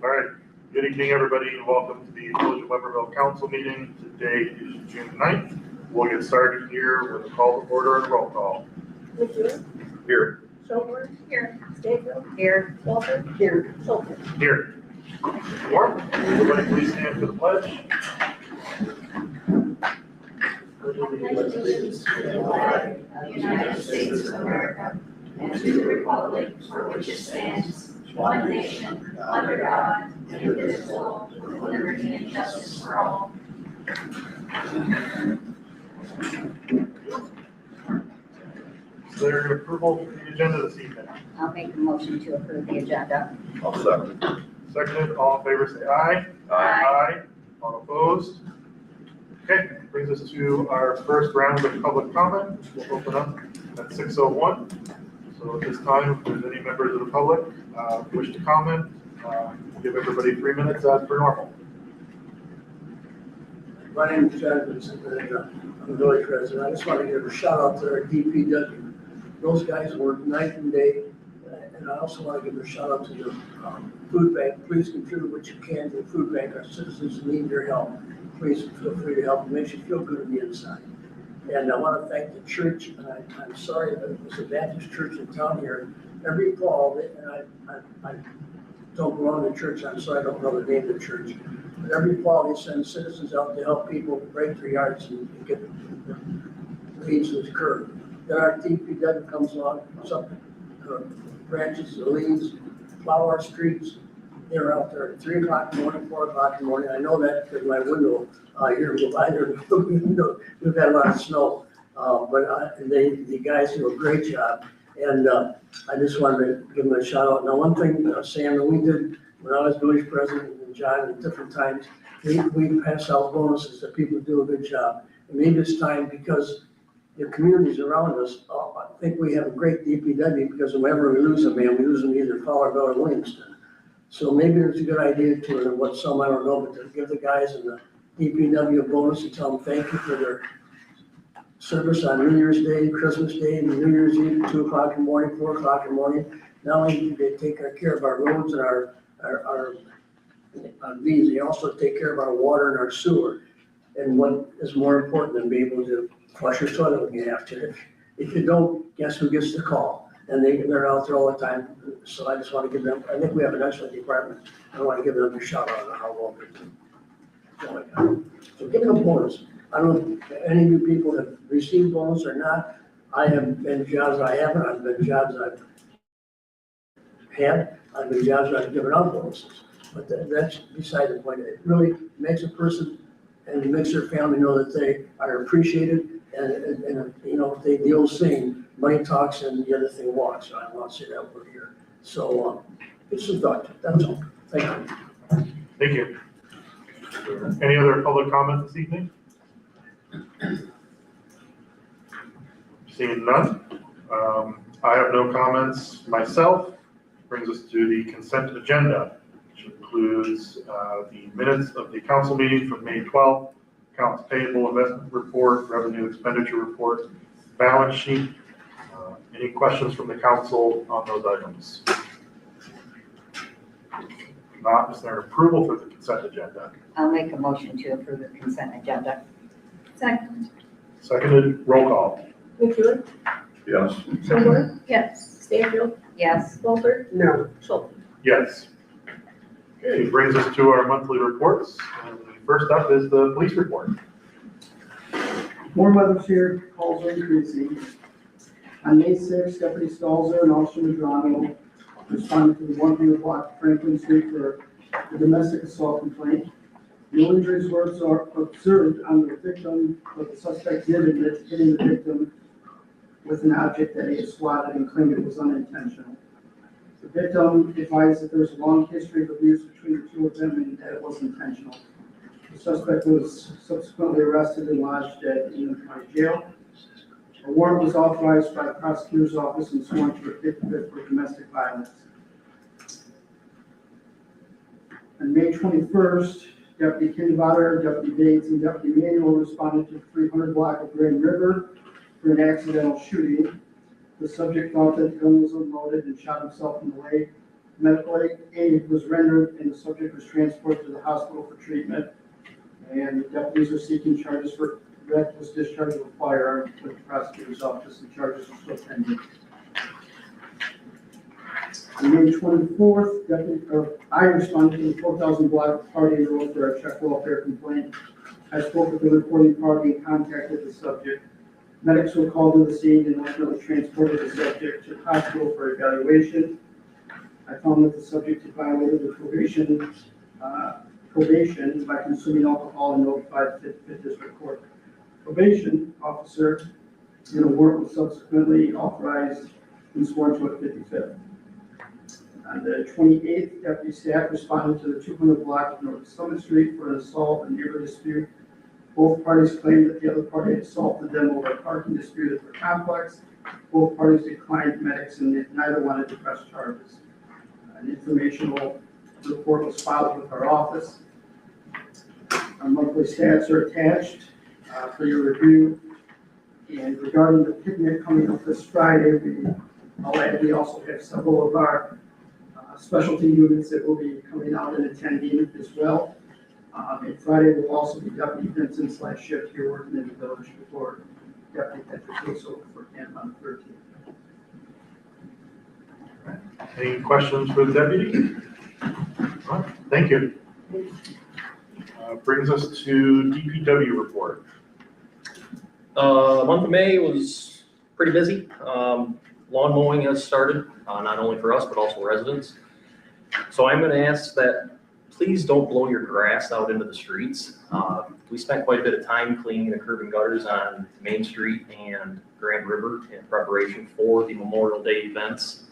All right. Good evening, everybody, and welcome to the Village of Webberville Council meeting. Today is June 9th. We'll get started here with a call to order and a roll call. McEwen. Here. Schulberg. Here. Stanfield. Here. Walter. Here. Schulter. Here. Warm. Everybody please stand for the pledge. Allegiance to the flag of the United States of America and to the republic for which it stands, one nation, under God, indivisible, with liberty and justice for all. Is there approval for the agenda this evening? I'll make a motion to approve the agenda. I'll second. Seconded. All in favor, say aye. Aye. All opposed? Okay, brings us to our first round of public comment. We'll open up at 6:01. So at this time, if there's any members of the public who wish to comment, we'll give everybody 3 minutes as per normal. My name is John Vincent, and I'm a village resident. I just want to give a shout out to our DPW. Those guys work night and day, and I also want to give a shout out to the food bank. Please contribute what you can to the food bank. Our citizens need your help. Please feel free to help. It makes you feel good on the inside. And I want to thank the church, and I'm sorry, but it was a Baptist church in town here. Every fall, and I don't belong to church, I'm sorry, I don't know the name of the church. But every fall, they send citizens out to help people break their yards and get the leaves to the curb. Then our DPW comes along, puts up branches, the leaves, plow our streets. They're out there at 3 o'clock in the morning, 4 o'clock in the morning. I know that because my window here go by there. We've had a lot of snow, but the guys do a great job. And I just wanted to give them a shout out. Now, one thing, Sam, that we did when I was village president and John at different times, we pass out bonuses that people do a good job. And maybe it's time because the communities around us, I think we have a great DPW because whenever we lose a man, we lose them either Fowlerville or Williamston. So maybe it's a good idea to, what some, I don't know, but to give the guys in the DPW a bonus and tell them thank you for their service on New Year's Day, Christmas Day, and New Year's Eve, 2 o'clock in the morning, 4 o'clock in the morning. Not only do they take care of our roads and our these, they also take care of our water and our sewer. And what is more important than being able to flush your toilet when you have to? If you don't, guess who gets the call? And they're out there all the time. So I just want to give them, I think we have an excellent department. I want to give them a shout out on how well they do. So give them a bonus. I don't know if any of you people have received bonus or not. I have been jobs I haven't. I've been jobs I've had. I've been jobs I've given out bonuses. But that's beside the point. It really makes a person and it makes their family know that they are appreciated. And you know, the old saying, money talks and the other thing walks. I want to say that word here. So it's some thought. That's all. Thank you. Thank you. Any other public comment this evening? Seeing none. I have no comments myself. Brings us to the consent agenda, which includes the minutes of the council meeting from May 12th, accounts payable, investment report, revenue expenditure report, balance sheet. Any questions from the council on those items? If not, is there approval for the consent agenda? I'll make a motion to approve the consent agenda. Second. Seconded, roll call. McEwen. Yes. Schulberg. Yes. Stanfield. Yes. Walter. No. Schulter. Yes. Okay, brings us to our monthly reports. And first up is the police report. More weather here, calls are increasing. On May 6th, Deputy Stalzer and Officer Madrano responded to the 1 block Franklin Street for a domestic assault complaint. No injuries were observed on the victim, but the suspect did admit to hitting the victim with an object that he had swatted and claimed it was unintentional. The victim advised that there's a long history of abuse between the two of them and that it was intentional. The suspect was subsequently arrested and lodged at Union County Jail. A warrant was authorized by the prosecutor's office and sworn to a 55th for domestic violence. On May 21st, Deputy Kinvater, Deputy Bates, and Deputy Manuel responded to the 300 block of Grand River for an accidental shooting. The subject thought that the gun was unloaded and shot himself in the leg. Medical aid was rendered and the subject was transported to the hospital for treatment. And the deputies are seeking charges for reckless discharge of a firearm with the prosecutor's office, and charges are still pending. On May 24th, I responded to the 4,000 block party road for a check welfare complaint. I spoke with the reporting party and contacted the subject. Medics were called to the scene and ultimately transported the subject to the hospital for evaluation. I found that the subject had violated the probation by consuming alcohol and notified the Fifth District Court. Probation officer in a warrant was subsequently authorized and sworn to at 55th. On the 28th, deputy staff responded to the 200 block of North Summit Street for an assault and neighbor dispute. Both parties claimed that the other party had assaulted them over a parking dispute at the complex. Both parties declined medics and neither wanted to press charges. An informational report was filed with our office. Our monthly stats are attached for your review. And regarding the picnic coming up this Friday, we also have several of our specialty units that will be coming out and attending as well. And Friday will also be Deputy Vincent's last shift here working in the village before Deputy Patrick takes over for camp on the 13th. Any questions for the deputy? All right, thank you. Brings us to DPW report. Month of May was pretty busy. Lawn mowing has started, not only for us, but also residents. So I'm going to ask that please don't blow your grass out into the streets. We spent quite a bit of time cleaning the curb and gutters on Main Street and Grand River in preparation for the Memorial Day events.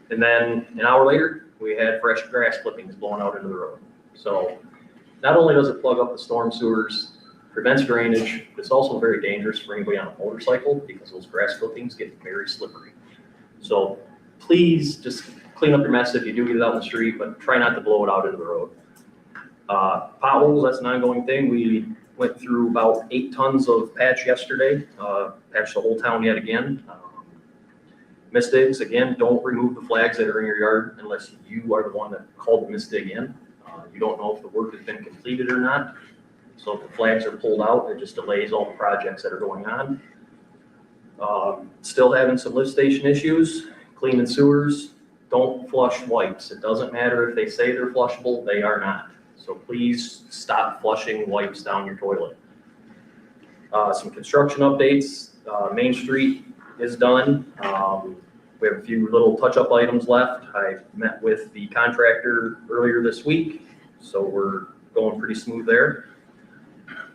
And then an hour later, we had fresh grass clippings blowing out into the road. So not only does it plug up the storm sewers, prevents drainage, but it's also very dangerous for anybody on a motorcycle because those grass clippings get very slippery. So please just clean up your mess if you do get it out in the street, but try not to blow it out into the road. Potholes, that's an ongoing thing. We went through about 8 tons of patch yesterday, patched the whole town yet again. Misdigs, again, don't remove the flags that are in your yard unless you are the one that called the misdig in. You don't know if the work has been completed or not. So if the flags are pulled out, it just delays all the projects that are going on. Still having some lift station issues, cleaning sewers. Don't flush wipes. It doesn't matter if they say they're flushable, they are not. So please stop flushing wipes down your toilet. Some construction updates. Main Street is done. We have a few little touch-up items left. I met with the contractor earlier this week, so we're going pretty smooth there.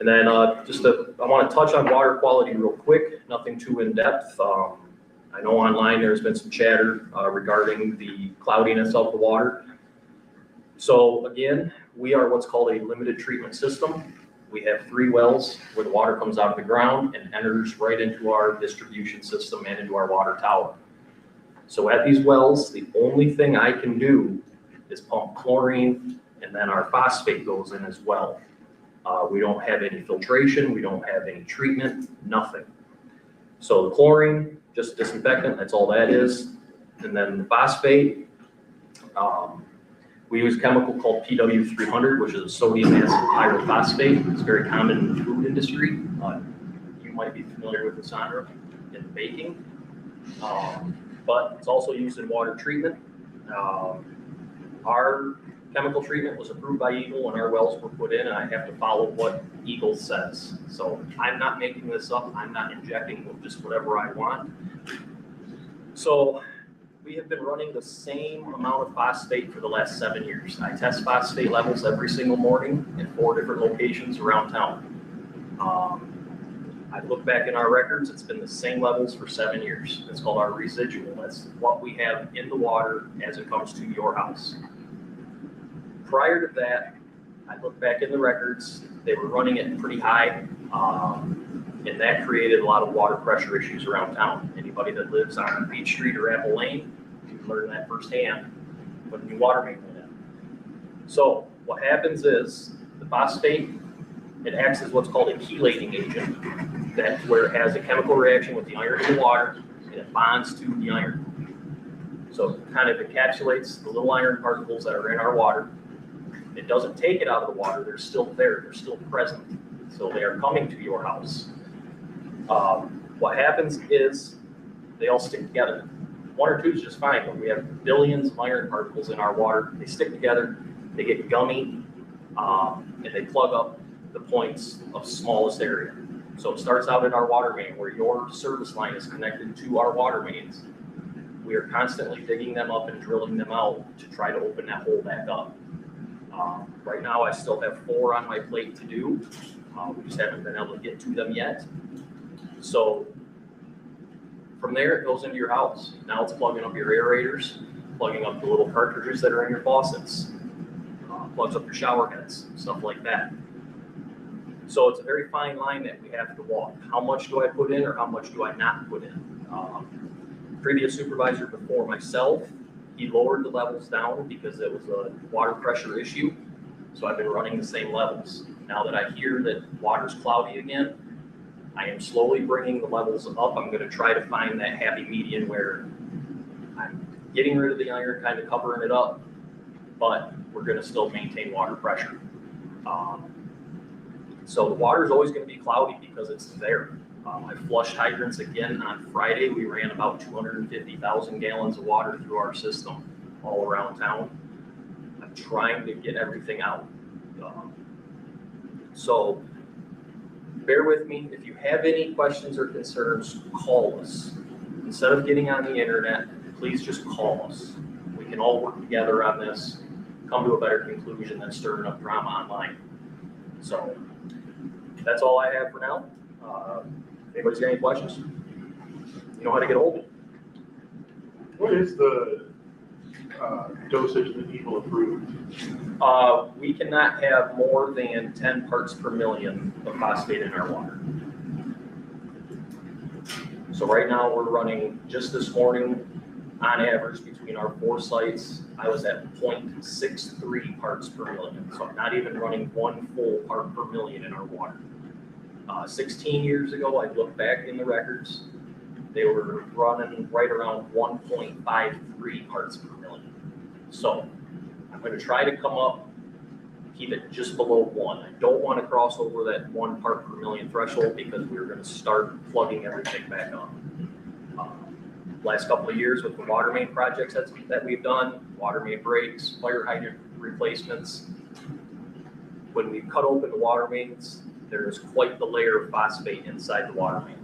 And then I want to touch on water quality real quick, nothing too in-depth. I know online there's been some chatter regarding the cloudiness of the water. So again, we are what's called a limited treatment system. We have 3 wells where the water comes out of the ground and enters right into our distribution system and into our water tower. So at these wells, the only thing I can do is pump chlorine, and then our phosphate goes in as well. We don't have any filtration, we don't have any treatment, nothing. So the chlorine, just disinfectant, that's all that is. And then the phosphate, we use a chemical called PW300, which is a sodium acid pyrophosphate. It's very common in the food industry. You might be familiar with this, Sandra, in baking. But it's also used in water treatment. Our chemical treatment was approved by Eagle when our wells were put in, and I have to follow what Eagle says. So I'm not making this up. I'm not injecting just whatever I want. So we have been running the same amount of phosphate for the last 7 years. I test phosphate levels every single morning in 4 different locations around town. I look back in our records, it's been the same levels for 7 years. It's called our residual. That's what we have in the water as it comes to your house. Prior to that, I look back in the records, they were running it pretty high, and that created a lot of water pressure issues around town. Anybody that lives on Beach Street or Apple Lane, you can learn that firsthand when the new water main went in. So what happens is the phosphate, it acts as what's called a chelating agent. That's where it has a chemical reaction with the iron in the water, and it bonds to the iron. So it kind of encapsulates the little iron particles that are in our water. It doesn't take it out of the water, they're still there, they're still present. So they are coming to your house. What happens is they all stick together. 1 or 2 is just fine, but we have billions of iron particles in our water. They stick together, they get gummy, and they plug up the points of smallest area. So it starts out in our water main where your service line is connected to our water mains. We are constantly digging them up and drilling them out to try to open that hole back up. Right now, I still have 4 on my plate to do. We just haven't been able to get to them yet. So from there, it goes into your house. Now it's plugging up your aerators, plugging up the little cartridges that are in your faucets, plugs up your shower heads, stuff like that. So it's a very fine line that we have to walk. How much do I put in or how much do I not put in? Previous supervisor before myself, he lowered the levels down because it was a water pressure issue. So I've been running the same levels. Now that I hear that water's cloudy again, I am slowly bringing the levels up. I'm going to try to find that happy median where I'm getting rid of the iron, kind of covering it up, but we're going to still maintain water pressure. So the water is always going to be cloudy because it's there. I flushed hydrants again on Friday. We ran about 250,000 gallons of water through our system all around town. I'm trying to get everything out. So bear with me. If you have any questions or concerns, call us. Instead of getting on the internet, please just call us. We can all work together on this, come to a better conclusion than stirring up drama online. So that's all I have for now. If anybody's got any questions, you know how to get hold of me. What is the dosage that people approved? We cannot have more than 10 parts per million of phosphate in our water. So right now we're running, just this morning, on average between our 4 sites, I was at 0.63 parts per million. So I'm not even running 1 full part per million in our water. 16 years ago, I looked back in the records, they were running right around 1.53 parts per million. So I'm going to try to come up, keep it just below 1. I don't want to cross over that 1 part per million threshold because we're going to start plugging everything back up. Last couple of years with the water main projects that we've done, water main breaks, fire hydrant replacements, when we cut open the water mains, there's quite the layer of phosphate inside the water main.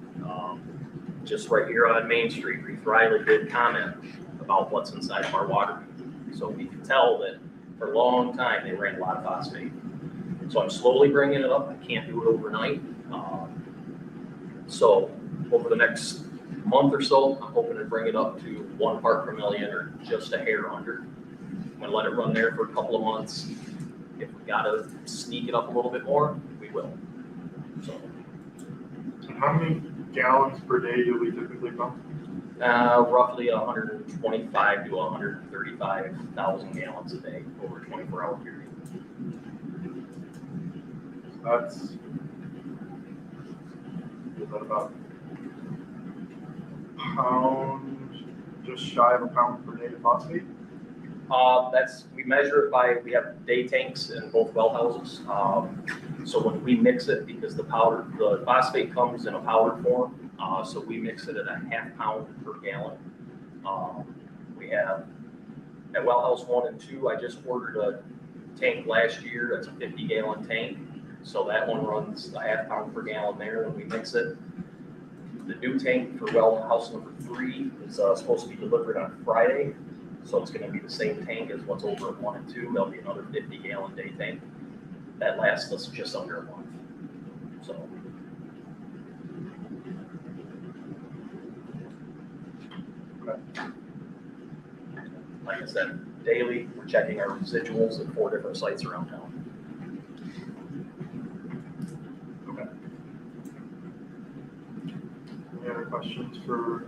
Just right here on Main Street, Reeve Riley did comment about what's inside of our water main. So we can tell that for a long time they ran a lot of phosphate. So I'm slowly bringing it up. I can't do it overnight. So over the next month or so, I'm hoping to bring it up to 1 part per million or just a hair under. I'm gonna let it run there for a couple of months. If we gotta sneak it up a little bit more, we will. So. And how many gallons per day do we typically pump? Roughly 125 to 135,000 gallons a day over a 24-hour period. Is that about a pound, just shy of a pound per day of phosphate? We measure it by, we have day tanks in both well houses. So when we mix it, because the phosphate comes in a powdered form, so we mix it at a ½ pound per gallon. We have at well house 1 and 2, I just ordered a tank last year. That's a 50-gallon tank. So that one runs a ½ pound per gallon there when we mix it. The new tank for well house number 3 is supposed to be delivered on Friday. So it's going to be the same tank as what's over at 1 and 2. There'll be another 50-gallon day tank. That lasts us just under a month. So. Okay. Like I said, daily, we're checking our residuals at 4 different sites around town. Okay. Any other questions for?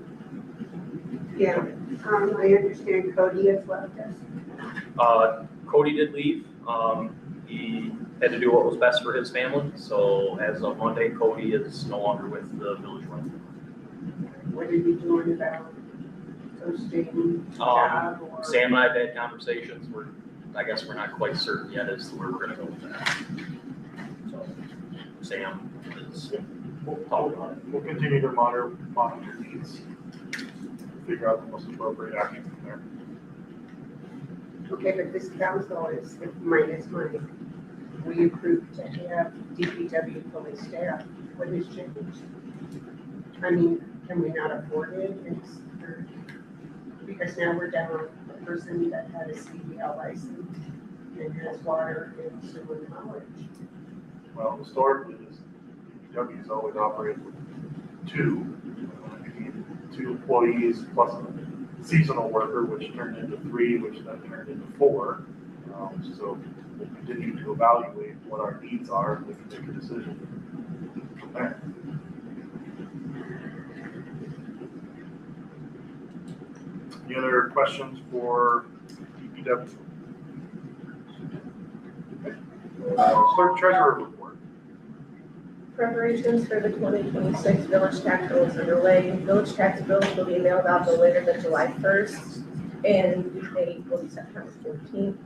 Yeah, I understand Cody has left us. Cody did leave. He had to do what was best for his family. So as of Monday, Cody is no longer with the village run. What are you doing about posting job or? Sam and I have had conversations, I guess we're not quite certain yet as to where we're gonna go with that. So, Sam is talking about it. We'll continue to monitor needs, figure out the most appropriate action from there. Okay, but this council is minus money. We approved to have DPW fully staffed. What has changed? I mean, can we not afford it? Because now we're down a person that had a CDL license and has water and sewer knowledge. Well, historically, DPW has always operated with two employees plus a seasonal worker, which turned into 3, which then turned into 4. So we'll continue to evaluate what our needs are, and we can make a decision from there. Any other questions for DPW? Clerk treasurer report. Preparations for the 2026 village tax bill is underway. Village tax bills will be mailed out no later than July 1st, and due date will be September 14th.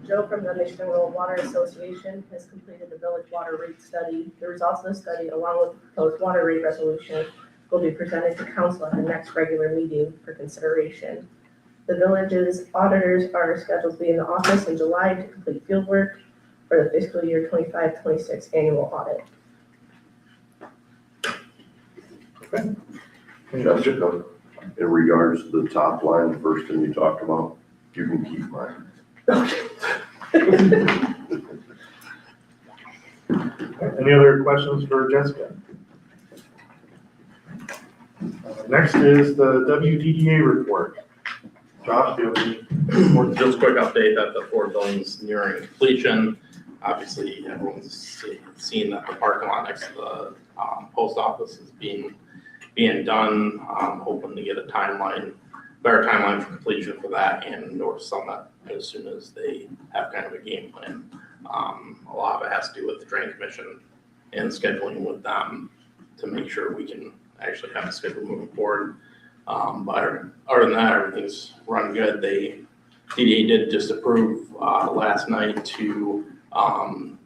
Joe from the Michigan Rural Water Association has completed the village water rate study. The results of the study, along with the proposed water rate resolution, will be presented to council at the next regular meeting for consideration. The village's auditors are scheduled to be in the office in July to complete field work for the fiscal year 25-26 annual audit. Okay. Jessica, in regards to the top line, the first thing you talked about, you can keep mine. Any other questions for Jessica? Next is the WDDA report. Josh, do you have any more? Just a quick update that the 4 buildings nearing completion. Obviously, everyone's seen that the parking lot next to the post office is being done. Hoping to get a better timeline for completion for that and North Summit as soon as they have kind of a game plan. A lot of it has to do with the Drain Commission and scheduling with them to make sure we can actually have a schedule moving forward. But other than that, everything's run good. DDA did just approve last night to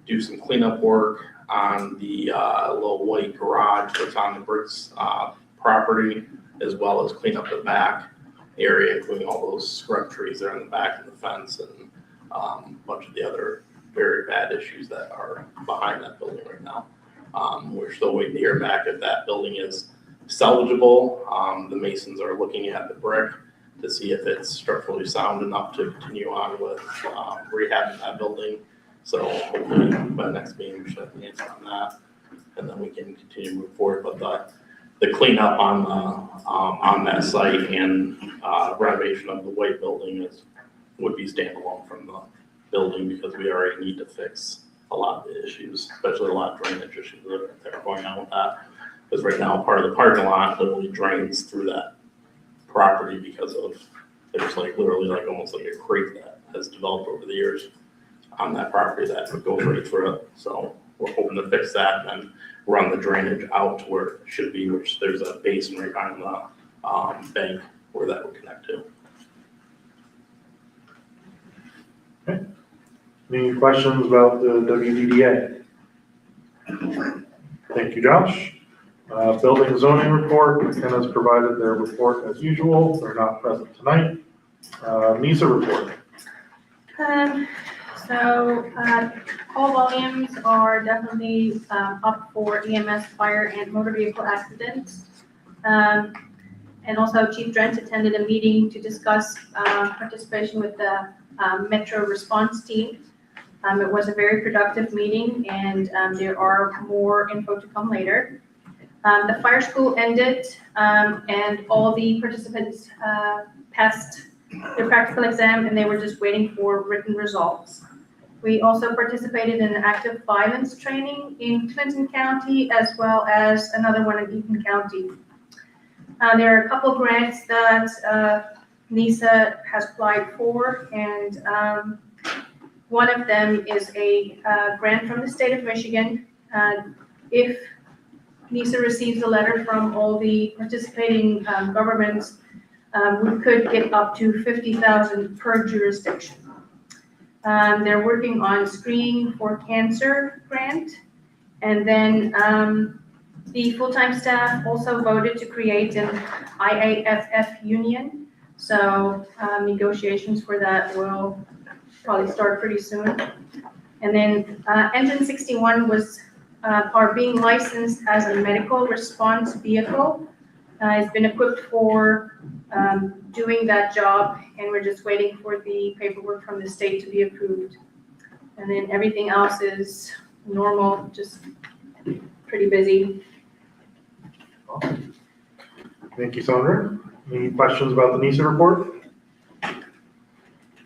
do some cleanup work on the little white garage that's on the Bricks property, as well as clean up the back area, including all those scrub trees that are in the back of the fence and a bunch of the other very bad issues that are behind that building right now. We're still waiting to hear back if that building is salvageable. The masons are looking at the brick to see if it's structurally sound enough to continue on with rehabbing that building. So hopefully by the next meeting we should have an answer on that, and then we can continue to move forward. But the cleanup on that site and renovation of the white building would be standalone from the building, because we already need to fix a lot of the issues, especially a lot of drainage issues that are going on with that. Because right now, part of the parking lot literally drains through that property because of, there's literally almost like a creek that has developed over the years on that property that goes right through it. So we're hoping to fix that and then run the drainage out to where it should be, which there's a basin right behind the bank where that would connect to. Okay. Any questions about the WDDA? Thank you, Josh. Building and zoning report, McKenna's provided their report as usual. They're not present tonight. NISA report. Call volumes are definitely up for EMS, fire, and motor vehicle accidents. And also Chief Drent attended a meeting to discuss participation with the Metro response team. It was a very productive meeting, and there are more info to come later. The fire school ended, and all the participants passed their practical exam, and they were just waiting for written results. We also participated in an active violence training in Clinton County, as well as another one in Eaton County. There are a couple of grants that NISA has applied for, and one of them is a grant from the state of Michigan. If NISA receives a letter from all the participating governments we could get up to 50,000 per jurisdiction. They're working on screening for cancer grant. And then the full-time staff also voted to create an IAFF union. So negotiations for that will probably start pretty soon. And then Engine 61 are being licensed as a medical response vehicle. It's been equipped for doing that job, and we're just waiting for the paperwork from the state to be approved. And then everything else is normal, just pretty busy. Thank you, Sandra. Any questions about the NISA report?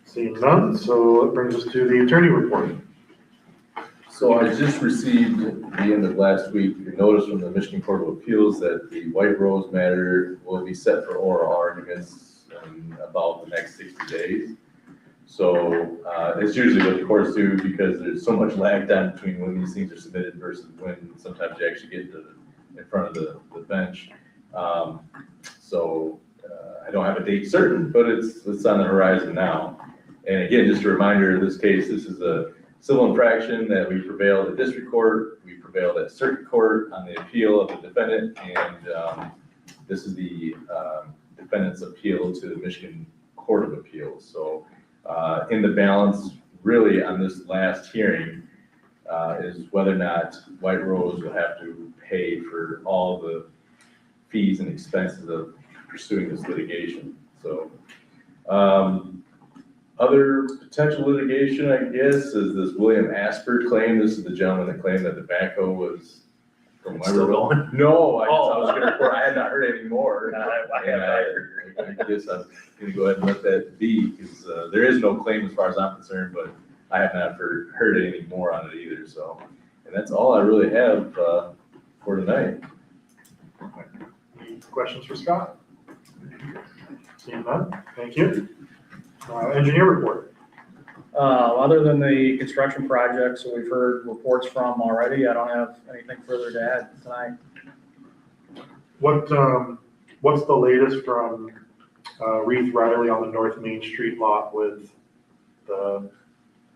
Seeing none, so that brings us to the attorney report. So I just received at the end of last week a notice from the Michigan Court of Appeals that the White Rose matter will be set for oral arguments in about the next 60 days. So it's usually what the courts do because there's so much lag time between when these things are submitted versus when sometimes you actually get in front of the bench. I don't have a date certain, but it's on the horizon now. And again, just a reminder, in this case, this is a civil infraction that we prevailed at district court, we prevailed at circuit court on the appeal of the defendant, and this is the defendant's appeal to the Michigan Court of Appeals. So in the balance, really on this last hearing, is whether or not White Rose will have to pay for all the fees and expenses of pursuing this litigation. So other potential litigation, I guess, is this William Asper claim. This is the gentleman that claimed that the backhoe was from Still Webberville. going? No, I was gonna report, I had not heard any more. I haven't either. I guess I'm gonna go ahead and let that be, because there is no claim as far as I'm concerned, but I have not heard anything more on it either, so. And that's all I really have for tonight. Any questions for Scott? Seeing none, thank you. Engineer report. Other than the construction projects that we've heard reports from already, I don't have anything further to add tonight. What's the latest from Reeve Riley on the North Main Street lot with the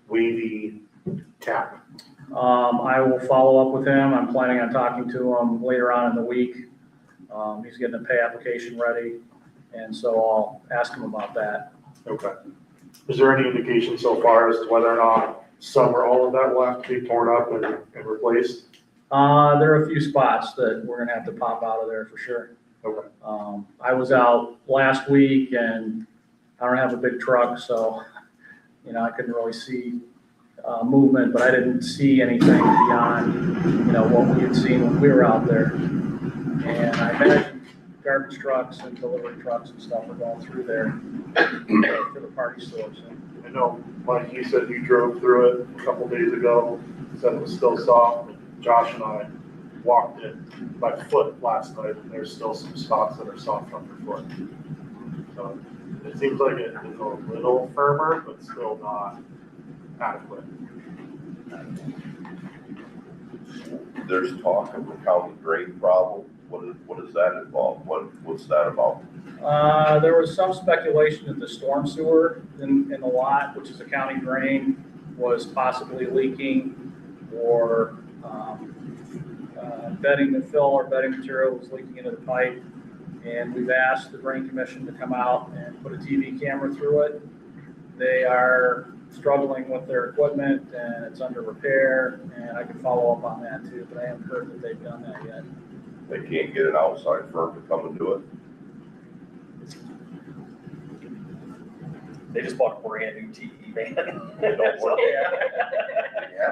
wavy cap? I will follow up with him. I'm planning on talking to him later on in the week. He's getting a pay application ready, and so I'll ask him about that. Okay. Is there any indication so far as to whether or not some or all of that will have to be torn up and replaced? There are a few spots that we're gonna have to pop out of there for sure. Okay. I was out last week and I don't have a big truck, so, I couldn't really see movement, but I didn't see anything beyond, what we had seen when we were out there. And I imagine garbage trucks and delivery trucks and stuff are going through there for the party stores. I know, Mike, you said you drove through it a couple days ago, said it was still soft. Josh and I walked it by foot last night, and there's still some spots that are soft underfoot. So it seems like it is a little firmer, but still not adequate. There's talk of the county drain problem. What does that involve? What's that about? There was some speculation that the storm sewer in the lot, which is a county drain, was possibly leaking, or bedding the fill or bedding material was leaking into the pipe. And we've asked the drain commission to come out and put a TV camera through it. They are struggling with their equipment and it's under repair, and I can follow up on that too, but I haven't heard that they've done that yet. They can't get an outside firm to come and do it. They just bought a brand new TV van. They don't work.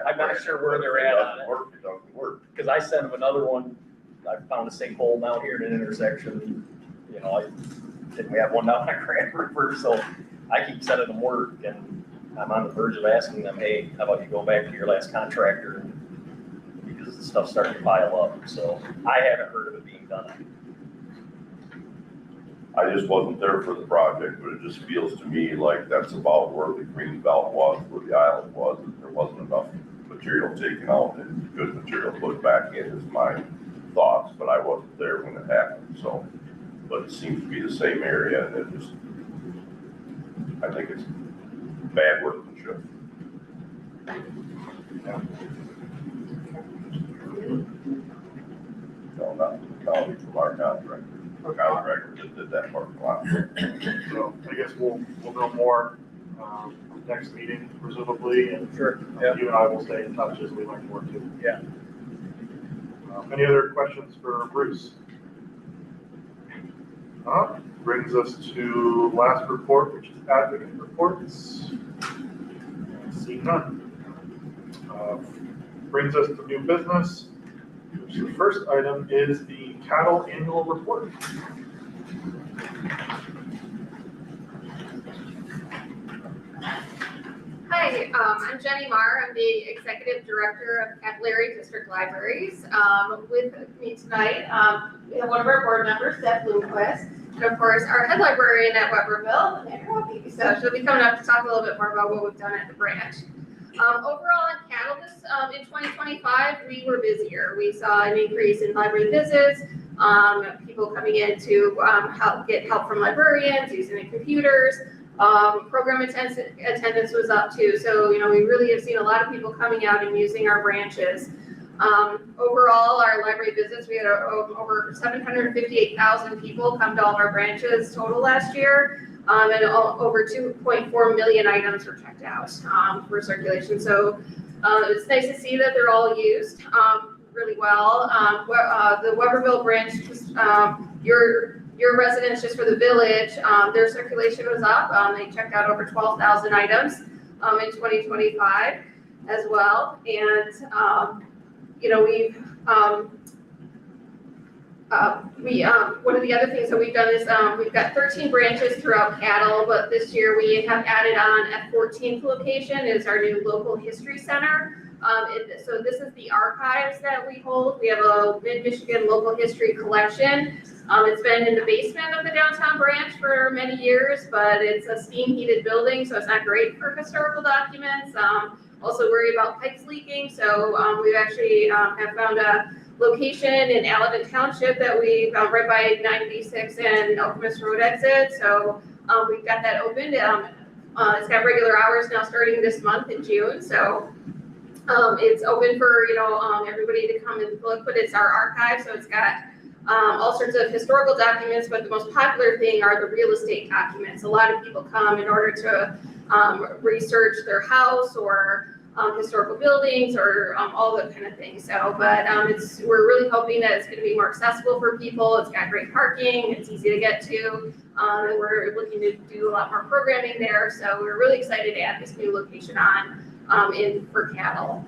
I'm not sure where they're at on it. It doesn't work. Because I sent them another one. I found a sinkhole down here in an intersection. We have one down on Grand River, so I keep sending them work, and I'm on the verge of asking them, hey, how about you go back to your last contractor? Because the stuff's starting to pile up. So I haven't heard of it being done. I just wasn't there for the project, but it just feels to me like that's about where the green belt was, where the island was, that there wasn't enough material taken out and good material put back in, is my thoughts, but I wasn't there when it happened, so. but it seems to be the same area, and it just, I think it's bad workmanship. No, not from the county, from our contractor. Our contractor just did that parking lot. So I guess we'll know more, next meeting presumably, and Sure. you and I will stay in touch as we learn more too. Yeah. Any other questions for Bruce? Brings us to last report, which is advocate reports. See none. Brings us to new business, which the first item is the cattle annual report. Hi, I'm Jenny Marr. I'm the Executive Director of Capillary District Libraries. With me tonight, we have one of our board members, Deb Bloomquist, and of course, our head librarian at Webberville, Amanda Robbie. So she'll be coming up to talk a little bit more about what we've done at the branch. Overall, in cattle, in 2025, we were busier. We saw an increase in library visits, people coming in to get help from librarians, using the computers. Program attendance was up too. So, we really have seen a lot of people coming out and using our branches. Overall, our library visits, we had over 758,000 people come to all of our branches total last year. And over 2.4 million items were checked out for circulation. So it's nice to see that they're all used really well. The Webberville branch, your residents just for the village, their circulation was up. They checked out over 12,000 items in 2025 as well. And, one of the other things that we've done is we've got 13 branches throughout cattle, but this year we have added on a 14th location is our new local history center. So this is the archives that we hold. We have a Mid-Michigan local history collection. It's been in the basement of the downtown branch for many years, but it's a steam heated building, so it's not great for historical documents. Also worry about pipes leaking, so we've actually have found a location in Allen Township that we found right by 96 and Alchemist Road exit. So we've got that opened. It's got regular hours now starting this month in June. So it's open for everybody to come and look, but it's our archive, so it's got all sorts of historical documents, but the most popular thing are the real estate documents. A lot of people come in order to research their house or historical buildings or all that kind of thing. So, but we're really hoping that it's going to be more accessible for people. It's got great parking. It's easy to get to. And we're looking to do a lot more programming there. So we're really excited to add this new location on in for cattle.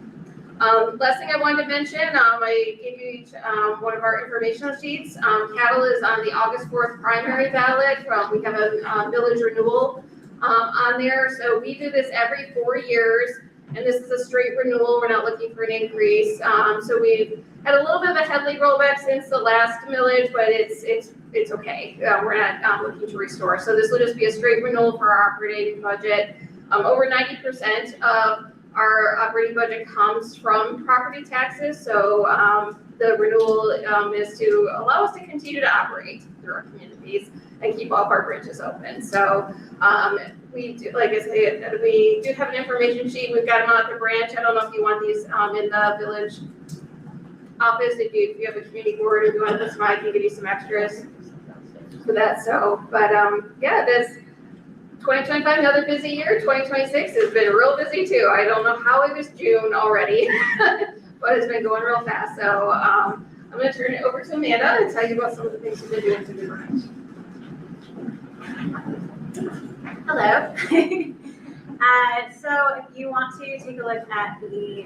Last thing I wanted to mention, I gave you each one of our informational sheets. Cattle is on the August 4th primary ballot. We have a village renewal on there. So we do this every 4 years, and this is a straight renewal. We're not looking for an increase. So we've had a little bit of a headly rollback since the last millage, but it's okay. We're not looking to restore. So this will just be a straight renewal for our operating budget. Over 90% of our operating budget comes from property taxes, so the renewal is to allow us to continue to operate through our communities and keep all of our branches open. So we do, like I said, we do have an information sheet. We've got them at the branch. I don't know if you want these in the village office. If you have a community board or you want this, I can give you some extras for that. So, but yeah, this 2025, another busy year. 2026 has been real busy too. I don't know how it was June already, but it's been going real fast. So I'm going to turn it over to Amanda and tell you about some of the things we've been doing to the branch. Hello. So if you want to take a look at the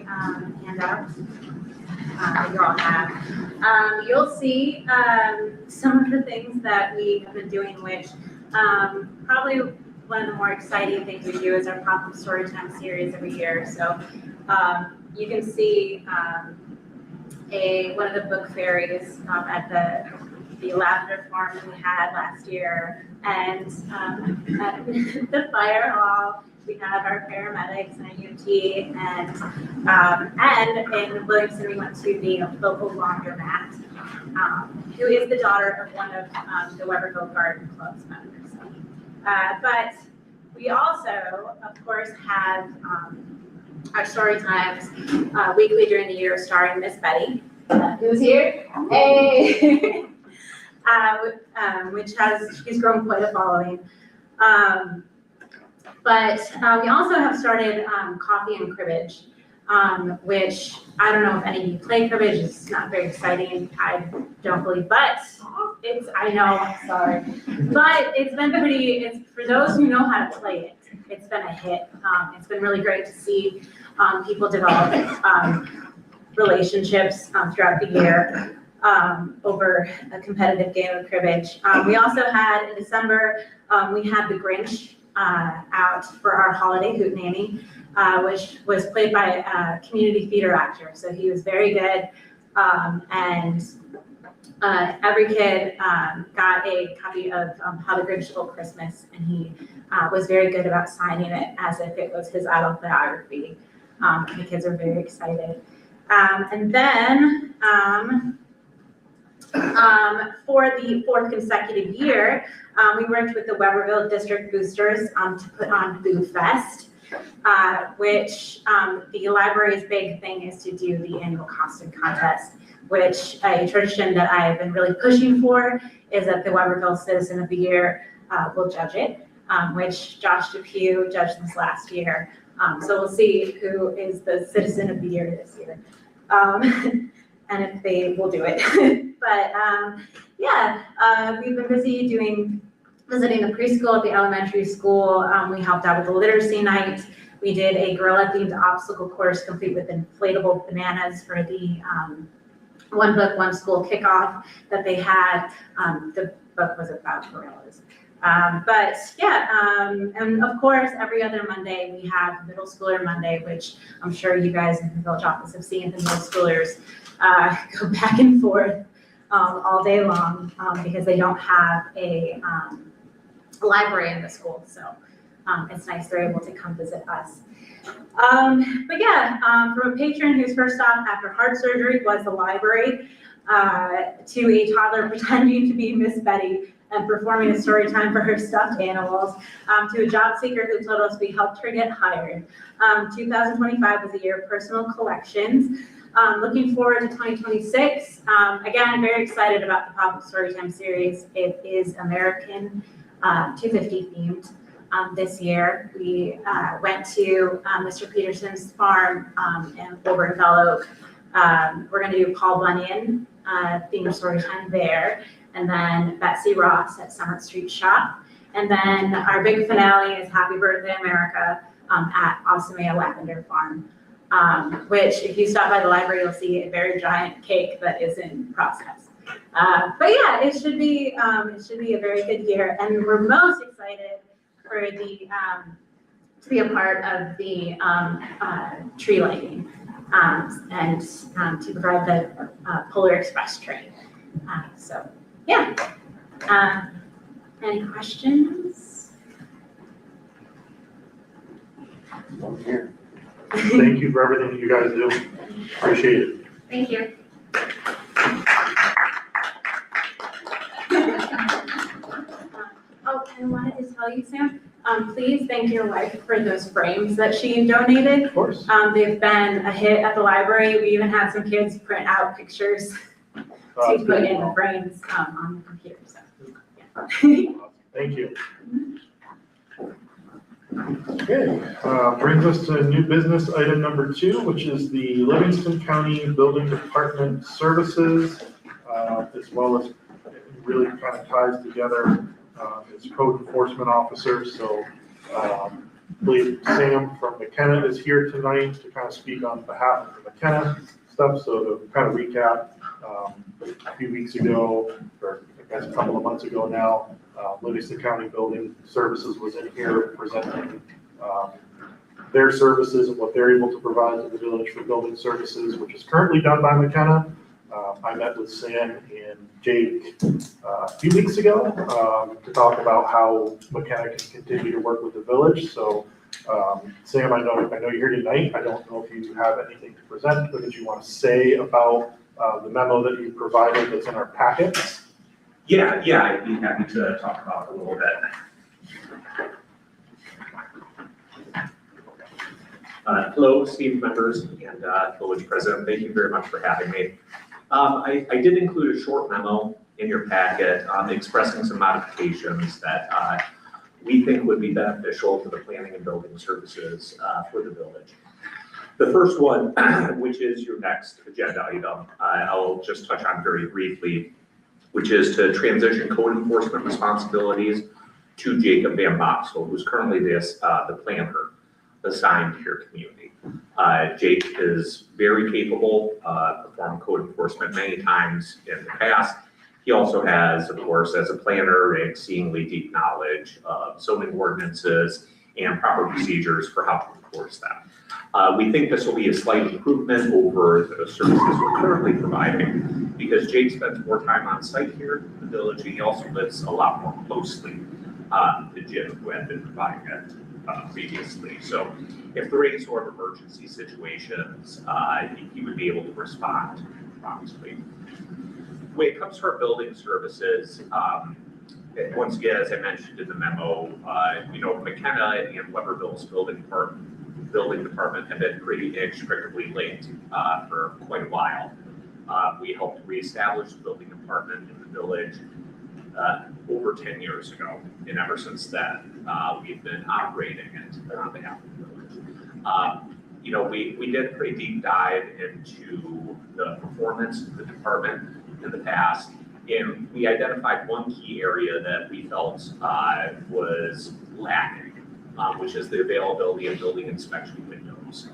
handout that you all have, you'll see some of the things that we have been doing, which probably one of the more exciting things we do is our Pop-Up Storytime series every year. So you can see one of the book fairies at the lavender farm that we had last year, and at the fire hall we have our paramedics and a UT, and in Williamson we went to the local laundromat who is the daughter of one of the Webberville Garden Club's members. But we also, of course, have our story times weekly during the year starring Miss Betty, who's here. Hey! Which she's grown quite a following. But we also have started coffee and cribbage, which I don't know if any of you play cribbage. It's not very exciting, I don't believe, but I know, I'm sorry. But it's been it's for those who know how to play it, it's been a hit. It's been really great to see people develop relationships throughout the year over a competitive game of cribbage. We also had, in December, we had the Grinch out for our holiday hootenanny, which was played by a community theater actor. So he was very good, and every kid got a copy of How the Grinch Stole Christmas, and he was very good about signing it as if it was his autobiography. The kids are very excited. And then for the fourth consecutive year, we worked with the Webberville District Boosters to put on Food Fest, which the library's big thing is to do the annual costume contest, which a tradition that I've been really pushing for is that the Webberville Citizen of the Year will judge it, which Josh Depew judged this last year. So we'll see who is the Citizen of the Year this year, and if they will do it. But we've been busy visiting the preschool at the elementary school. We helped out with the literacy night. We did a gorilla-themed obstacle course complete with inflatable bananas for the One Book, One School kickoff that they had. The book was about gorillas. And of course, every other Monday, we have Middle Schooler Monday, which I'm sure you guys in the village office have seen. The middle schoolers go back and forth all day long because they don't have a library in the school. So it's nice they're able to come visit us. From a patron whose first stop after heart surgery was the library, to a toddler pretending to be Miss Betty and performing a story time for her stuffed animals, to a job seeker who told us we helped her get hired. 2025 was a year of personal collections. Looking forward to 2026. Again, very excited about the Pop-Up Storytime series. It is American 250 themed. This year, we went to Mr. Peterson's farm in Webberville. We're going to do Paul Bunyan themed storytime there, and then Betsy Ross at Summit Street Shop. And then our big finale is Happy Birthday America at Osmea Lavender Farm, which if you stop by the library, you'll see a very giant cake that is in process. It should be a very good year, and we're most excited for the to be a part of the tree lighting and to provide the Polar Express train. Any questions? I'm here. Thank you for everything that you guys do. Appreciate it. Thank you. I wanted to tell you, Sam, please thank your wife for those frames that she donated. Of course. They've been a hit at the library. We even had some kids print out pictures to put in the frames on the computer. So, yeah. Thank you. Okay, brings us to new business item number 2, which is the Livingston County Building Department Services, as well as it really kind of ties together as code enforcement officer. So I believe Sam from McKenna is here tonight to kind of speak on behalf of the McKenna stuff. So to kind of recap, a few weeks ago, or I guess a couple of months ago now, Livingston County Building Services was in here presenting their services and what they're able to provide to the village for building services, which is currently done by McKenna. I met with Sam and Jake a few weeks ago to talk about how McKenna can continue to work with the village. So Sam, I know you're here tonight. I don't know if you have anything to present, but did you want to say about the memo that you provided that's in our packets. Yeah, I'd be happy to talk about it a little bit. Hello, esteemed members and village president, thank you very much for having me. I did include a short memo in your packet expressing some modifications that we think would be beneficial to the planning and building services for the village. The first one, which is your next agenda item, I'll just touch on very briefly, which is to transition code enforcement responsibilities to Jacob Van Boxel, who's currently the planner assigned to your community. Jake is very capable, performed code enforcement many times in the past. He also has, of course, as a planner, exceedingly deep knowledge of zoning ordinances and proper procedures for how to enforce them. We think this will be a slight improvement over the services we're currently providing because Jake spends more time on site here in the village. And he also lives a lot more closely to Jim, who had been providing it previously. So if there are any sort of emergency situations, he would be able to respond promptly. When it comes to our building services, once again, as I mentioned in the memo, McKenna and Webberville's building department have been pretty inextricably linked for quite a while. We helped reestablish the building department in the village over 10 years ago, and ever since then, we've been operating it on behalf of the village. We did a pretty deep dive into the performance of the department in the past, and we identified one key area that we felt was lacking, which is the availability of building inspection windows.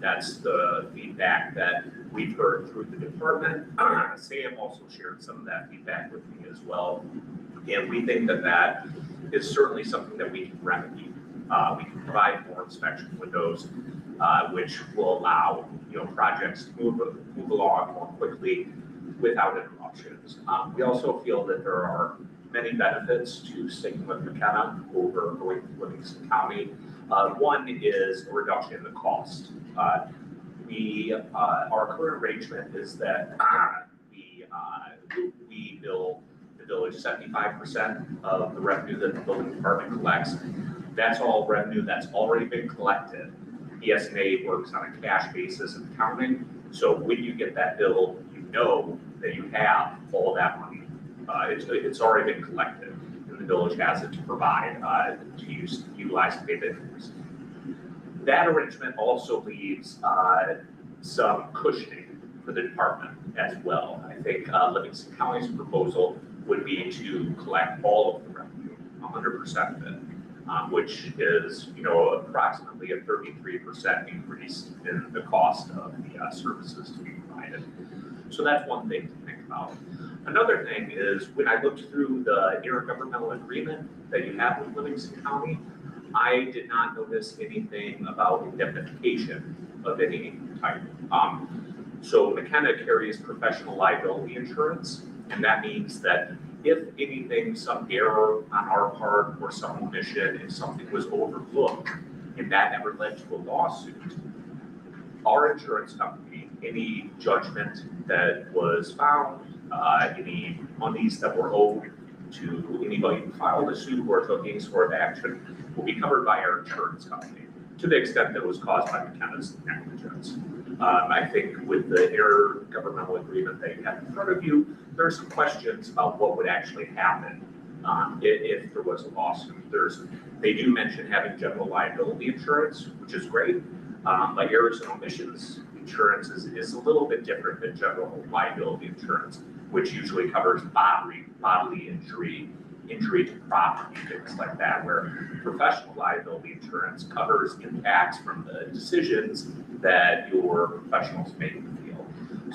That's the feedback that we've heard through the department. Sam also shared some of that feedback with me as well. And we think that is certainly something that we can remedy. We can provide more inspection windows, which will allow projects to move along more quickly without interruptions. We also feel that there are many benefits to sticking with McKenna over going to Livingston County. One is a reduction in the cost. Our current arrangement is that we bill the village 75% of the revenue that the building department collects. That's all revenue that's already been collected. ES&A works on a cash basis of accounting. So when you get that bill, you know that you have all that money. It's already been collected, and the village has it to provide to utilize to pay the interest. That arrangement also leaves some cushioning for the department as well. I think Livingston County's proposal would be to collect all of the revenue, 100% of it, which is approximately a 33% increase in the cost of the services to be provided. So that's one thing to think about. Another thing is when I looked through the intergovernmental agreement that you have with Livingston County, I did not notice anything about indemnification of any type. So McKenna carries professional liability insurance, and that means that if anything, some error on our part or some omission, if something was overlooked and that ever led to a lawsuit, our insurance company, any judgment that was found, any monies that were owed to anybody who filed a suit or took any sort of action will be covered by our insurance company to the extent that it was caused by McKenna's negligence. I think with the intergovernmental agreement that you have in front of you, there are some questions about what would actually happen if there was a lawsuit. They do mention having general liability insurance, which is great, but errors and omissions insurance is a little bit different than general liability insurance, which usually covers bodily injury to property, things like that, where professional liability insurance covers impacts from the decisions that your professionals make in the field.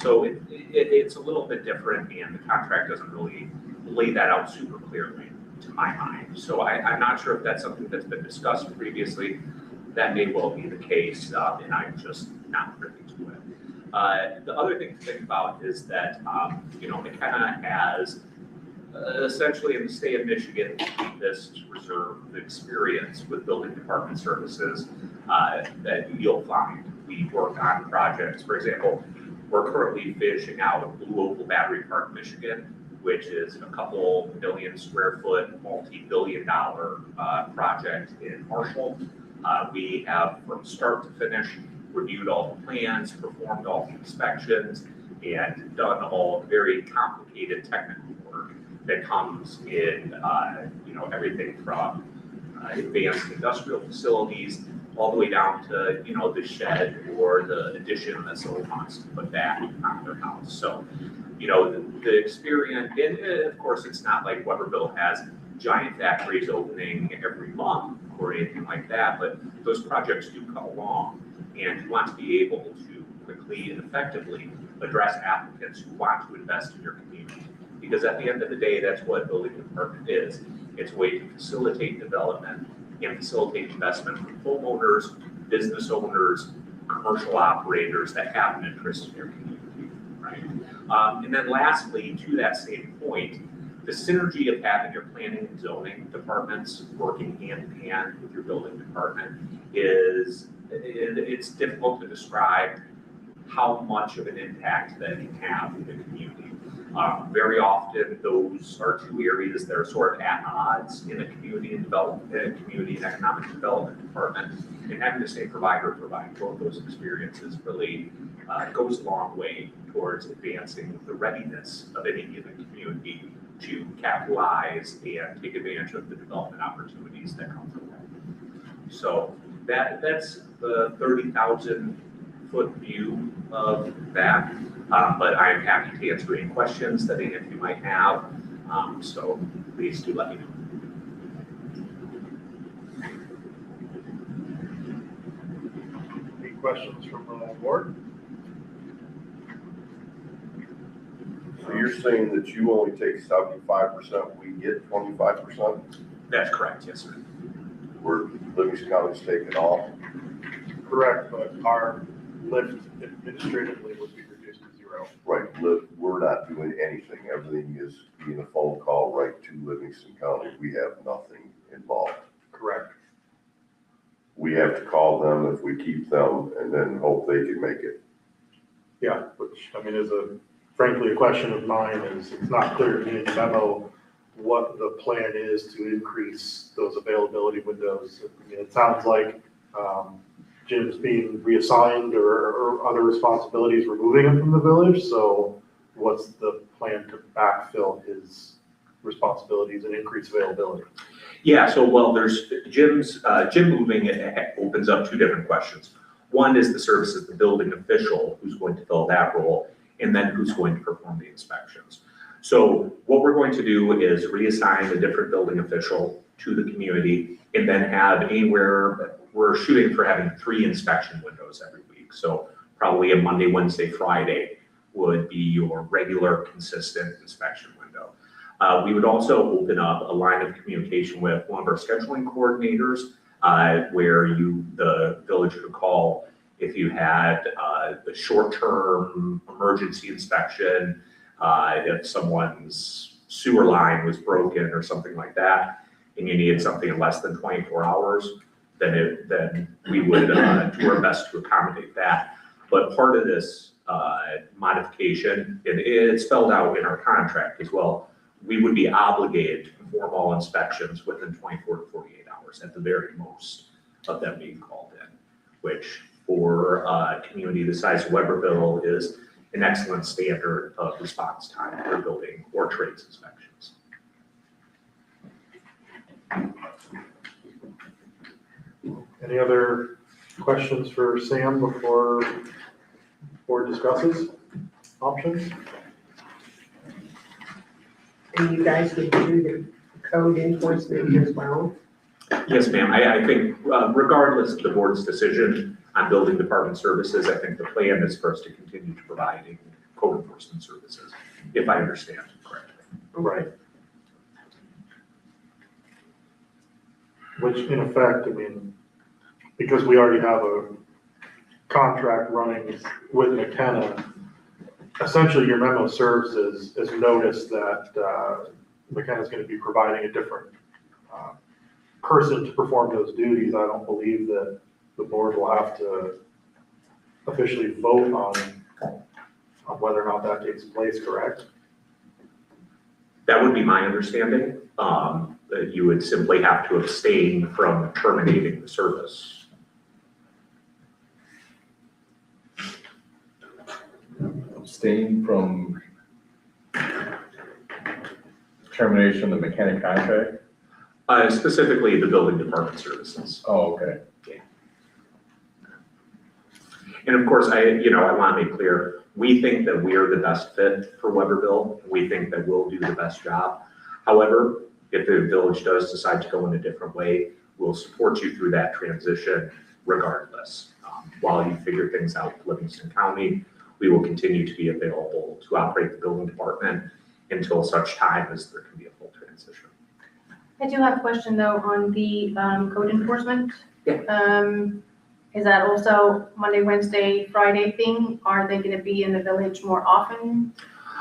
So it's a little bit different, and the contract doesn't really lay that out super clearly to my mind. So I'm not sure if that's something that's been discussed previously. That may well be the case, and I'm just not privy to it. The other thing to think about is that, McKenna has essentially in the state of Michigan, the deepest reserve of experience with building department services that you'll find. We work on projects. For example, We're currently finishing out Blue Oval Battery Park, Michigan, which is a couple million square foot, multi-billion-dollar project in Marshall. We have, from start to finish, reviewed all the plans, performed all the inspections, and done all the very complicated technical work that comes in, everything from advanced industrial facilities all the way down to, the shed or the addition that someone wants to put back on their house. So, the experience, and of course, it's not like Webberville has giant factories opening every month or anything like that, but those projects do come along, and you want to be able to quickly and effectively address applicants who want to invest in your community. Because at the end of the day, that's what building department is. It's a way to facilitate development and facilitate investment from homeowners, business owners, commercial operators that have an interest in your community, right? And then lastly, to that same point, the synergy of having your planning and zoning departments working hand in hand with your building department it's difficult to describe how much of an impact that can have in the community. Very often, those are two areas that are sort of at odds in a community and economic development department. And having the same provider provide both those experiences really goes a long way towards advancing the readiness of any given community to capitalize and take advantage of the development opportunities that come from that. So that's the 30,000 foot view of that. But I'm happy to answer any questions that any of you might have. So please do let me know. Any questions from the board? So you're saying that you only take 75%, we get 25%? That's correct, yes, sir. We're Livingston County's taking off? Correct, but our lift administratively would be reduced to zero. Right, we're not doing anything. Everything is being a phone call right to Livingston County. We have nothing involved. Correct. We have to call them if we keep them and then hope they can make it. Yeah, which, is frankly, a question of mine is, it's not clear to me in the memo what the plan is to increase those availability windows. It sounds like Jim's being reassigned or other responsibilities, removing him from the village. So what's the plan to backfill his responsibilities and increase availability? Yeah, so there's Jim moving opens up two different questions. One is the service of the building official who's going to fill that role, and then who's going to perform the inspections. So what we're going to do is reassign a different building official to the community, and then have anywhere, we're shooting for having 3 inspection windows every week. So probably a Monday, Wednesday, Friday would be your regular, consistent inspection window. We would also open up a line of communication with one of our scheduling coordinators, where the village could call if you had the short-term emergency inspection, if someone's sewer line was broken or something like that, and you needed something in less than 24 hours, then we would do our best to accommodate that. But part of this modification, and it's spelled out in our contract as well, we would be obligated to perform all inspections within 24 to 48 hours at the very most of them being called in, which for a community the size of Webberville is an excellent standard of response time for building or trades inspections. Any other questions for Sam before board discusses options? And you guys would do the code enforcement as well? Yes, ma'am. I think regardless of the board's decision on building department services, I think the plan is for us to continue to provide code enforcement services, if I understand correctly. Right. Which in effect, because we already have a contract running with McKenna, essentially your memo serves as notice that McKenna's going to be providing a different person to perform those duties. I don't believe that the board will have to officially vote on on whether or not that takes place, correct? That would be my understanding, that you would simply have to abstain from terminating the service. Abstain from termination of the mechanic contract? Specifically the building department services. Oh, okay. And of course, I want to make clear, we think that we are the best fit for Webberville. We think that we'll do the best job. However, if the village does decide to go in a different way, we'll support you through that transition regardless. While you figure things out with Livingston County, we will continue to be available to operate the building department until such time as there can be a full transition. I do have a question though on the code enforcement. Yeah. Is that also Monday, Wednesday, Friday thing? Are they gonna be in the village more often?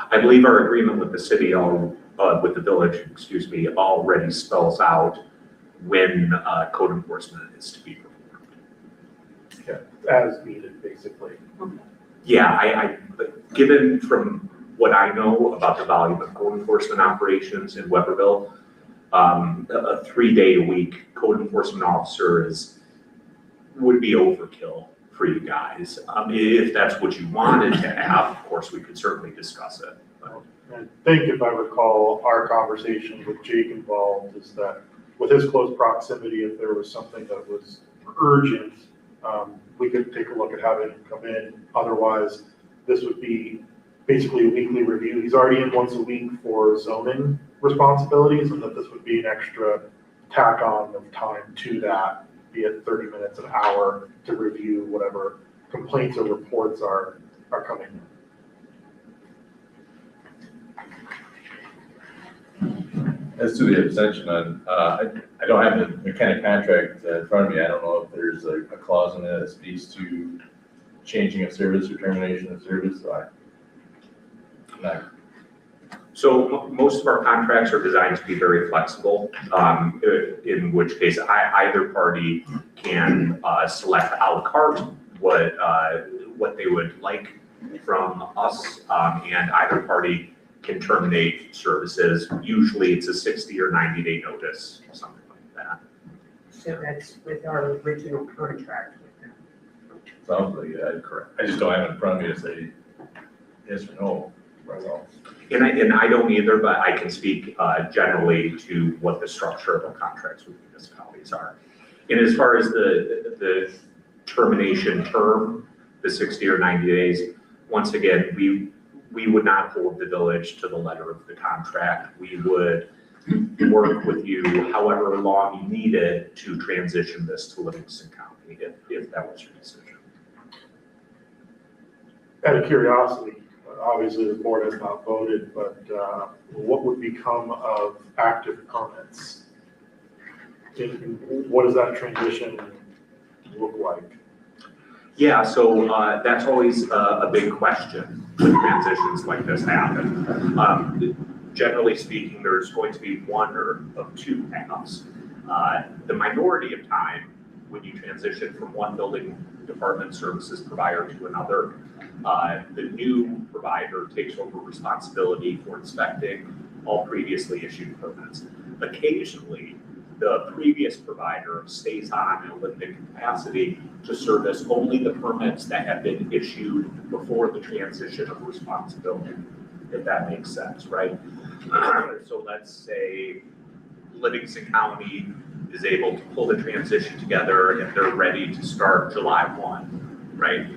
I believe our agreement with the city, with the village, already spells out when code enforcement is to be performed. As needed, basically. Yeah, given from what I know about the volume of code enforcement operations in Webberville, a 3-day-a-week code enforcement officer would be overkill for you guys. If that's what you wanted to have, of course, we could certainly discuss it. I think if I recall, our conversation with Jake involved is that with his close proximity, if there was something that was urgent, we could take a look at having him come in. Otherwise, this would be basically a weekly review. He's already in once a week for zoning responsibilities, and that this would be an extra tack on of time to that, be it 30 minutes, an hour, to review whatever complaints or reports are coming in. As to the abstention on, I don't have the mechanic contract in front of me. I don't know if there's a clause in it that speaks to changing of service or termination of service, so I'm not. So most of our contracts are designed to be very flexible, in which case either party can select a la carte what they would like from us, and either party can terminate services. Usually it's a 60 or 90-day notice, something like that. So that's with our original contract with them. Sounds like that, correct. I just don't have it in front of me to say yes or no. Right off. And I don't either, but I can speak generally to what the structure of the contracts with municipalities are. And as far as the termination term, the 60 or 90 days, once again, we would not hold the village to the letter of the contract. We would work with you however long you needed to transition this to Livingston County, if that was your decision. Out of curiosity, obviously the board has not voted, but what would become of active permits? What does that transition look like? Yeah, so that's always a big question when transitions like this happen. Generally speaking, there's going to be one or of two paths. The minority of time, when you transition from one building department services provider to another, the new provider takes over responsibility for inspecting all previously issued permits. Occasionally, the previous provider stays on in a limited capacity to service only the permits that have been issued before the transition of responsibility, if that makes sense, right? So let's say Livingston County is able to pull the transition together and they're ready to start July 1, right?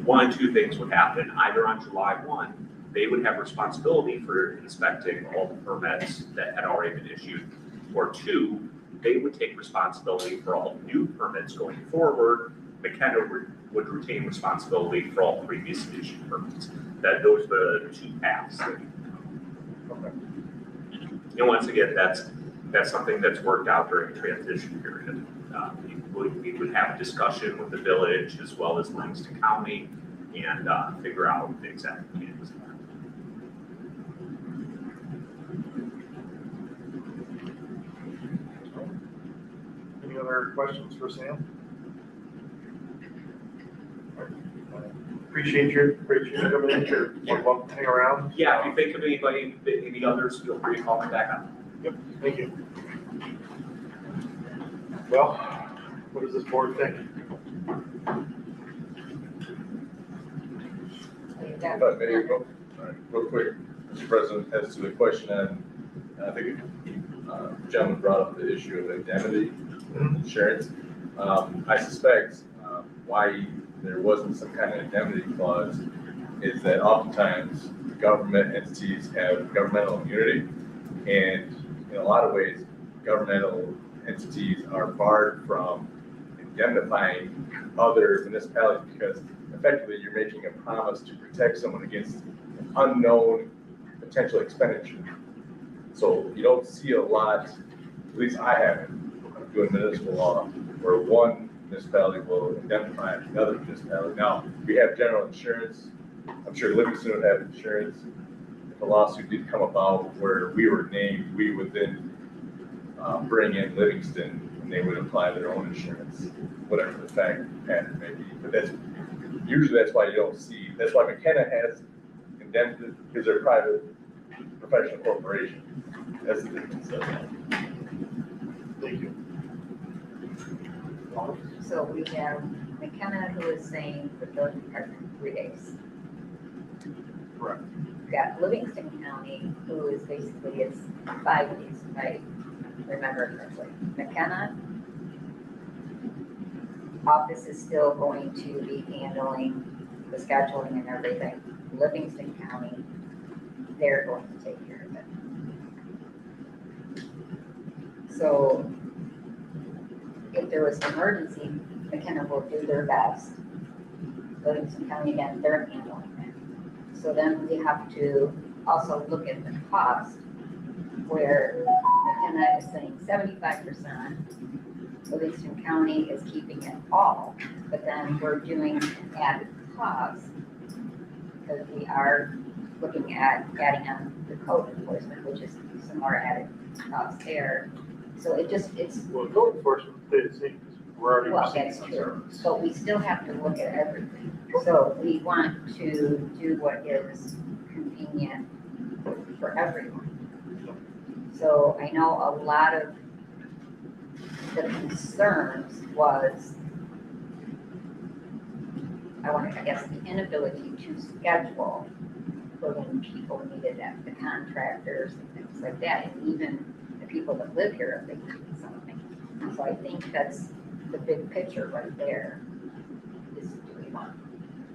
One of two things would happen. Either on July 1, they would have responsibility for inspecting all the permits that had already been issued, or two, they would take responsibility for all new permits going forward. McKenna would retain responsibility for all previously issued permits. Those are the two paths. Okay. And once again, that's something that's worked out during the transition period. We would have a discussion with the village as well as Livingston County and figure out the exact mechanics of that. Any other questions for Sam? Appreciate you coming in here. You're welcome to hang around. Yeah, if you think of anybody, any others, feel free to call me back on. Yep, thank you. Well, what does this board think? If I may, real quick, Mr. President, as to the question on, I think gentleman brought up the issue of indemnity insurance. I suspect why there wasn't some kind of indemnity clause is that oftentimes government entities have governmental immunity, and in a lot of ways, governmental entities are barred from indemnifying other municipalities because effectively you're making a promise to protect someone against an unknown potential expenditure. So you don't see a lot, at least I haven't, doing municipal law, where one municipality will indemnify another municipality. Now, we have general insurance. I'm sure Livingston would have insurance. If a lawsuit did come about where we were named, we would then bring in Livingston and they would apply their own insurance, whatever the fact pattern may be. But that's why you don't see, that's why McKenna has indemnity, because they're a private professional corporation. That's the difference. Thank you. So we have McKenna who is saying the building department 3 days. Correct. We've got Livingston County, who is basically, it's 5 days, right? Remember correctly. McKenna office is still going to be handling the scheduling and everything. Livingston County, they're going to take care of it. So if there was an emergency, McKenna will do their best. Livingston County, again, they're handling it. So then we have to also look at the cost, where McKenna is saying 75%, Livingston County is keeping it all, but then we're doing an added cost because we are looking at adding on the code enforcement, which is some more added cost there. So it's. Well, code enforcement stays the same, because we're already Well, receiving that's that true, service. but we still have to look at everything. So we want to do what is convenient for everyone. So I know a lot of the concerns was, I guess, the inability to schedule for when people needed it, the contractors and things like that, and even the people that live here if they need something. So I think that's the big picture right there, is do we want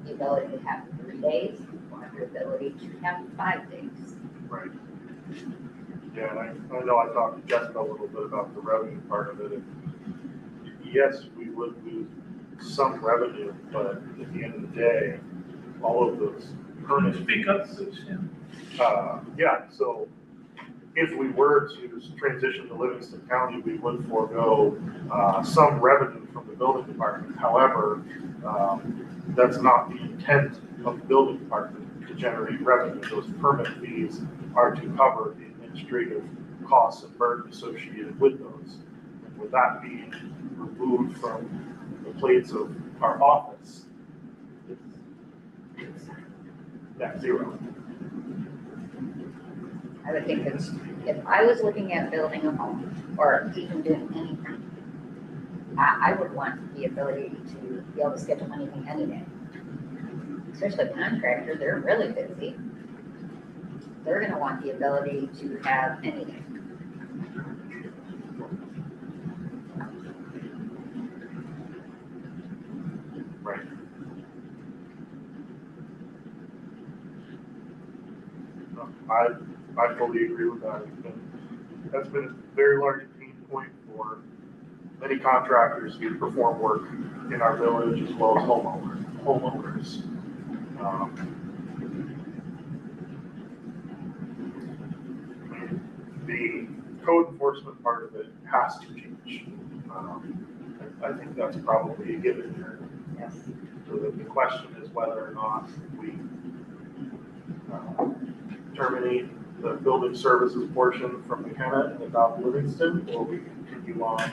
the ability to have 3 days, do we want the ability to have 5 days? Right. Yeah, and I know I talked to Jessica a little bit about the revenue part of it. And yes, we would lose some revenue, but at the end of the day, all of those permits. Speak up, please, yeah, so if we were to transition to Livingston County, we would forego some revenue from the building department. However, that's not the intent of the building department to generate revenue. Those permit fees are to cover the administrative costs and burden associated with those. And with that being removed from the plates of our office, it's net zero. I would think that if I was looking at building a home or even doing anything, I would want the ability to be able to schedule anything any day. Especially contractors, they're really busy. They're gonna want the ability to have anything. Right. No, I fully agree with that. That's been a very large pain point for many contractors who perform work in our village as well as homeowners. The code enforcement part of it has to change. I think that's probably a given here. Yes. So the question is whether or not we terminate the building services portion from McKenna and adopt Livingston, or we continue on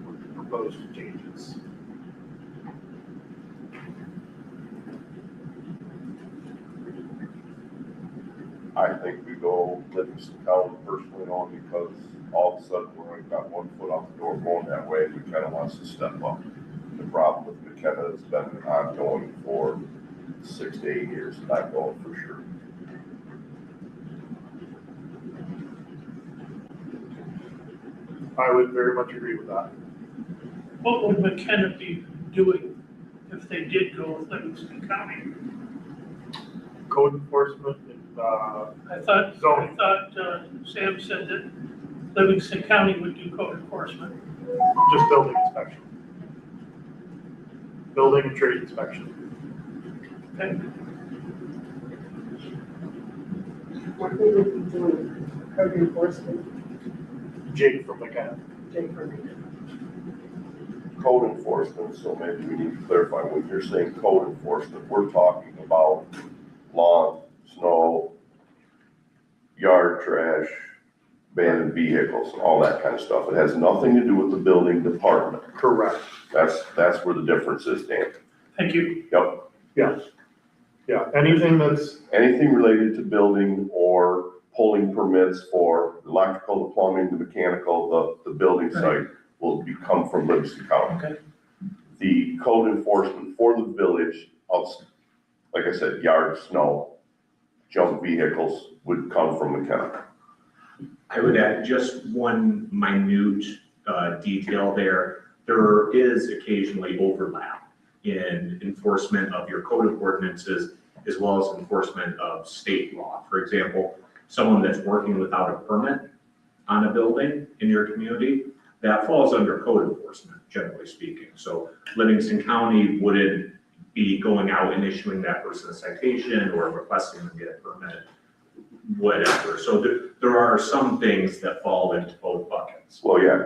with the proposed changes. I think we go Livingston County personally only because all of a sudden we're only got 1 foot off the door going that way. McKenna wants to step up. The problem with McKenna has been ongoing for 6 to 8 years, not going for sure. I would very much agree with that. What would McKenna be doing if they did go with Livingston County? Code enforcement and, I thought Sam said that Livingston County would do code enforcement. just building inspection. Building and trade inspection. Okay. What we would be doing, code enforcement, Jake from McKenna. Jake from me. Code enforcement, so maybe we need to clarify when you're saying code enforcement, we're talking about lawn, snow, yard trash, abandoned vehicles, all that kind of stuff. It has nothing to do with the building department. Correct. That's where the difference is, Dan. Thank you. Yep. Yeah, anything that's, Anything related to building or pulling permits for electrical, the plumbing, the mechanical, the building site will come from Livingston County. Okay. The code enforcement for the village, like I said, yard, snow, junk vehicles would come from McKenna. I would add just one minute detail there. There is occasionally overlap in enforcement of your code of ordinances as well as enforcement of state law. For example, someone that's working without a permit on a building in your community, that falls under code enforcement, generally speaking. So Livingston County wouldn't be going out and issuing that person a citation or requesting them get a permit, whatever. So there are some things that fall into both buckets. Well, yeah,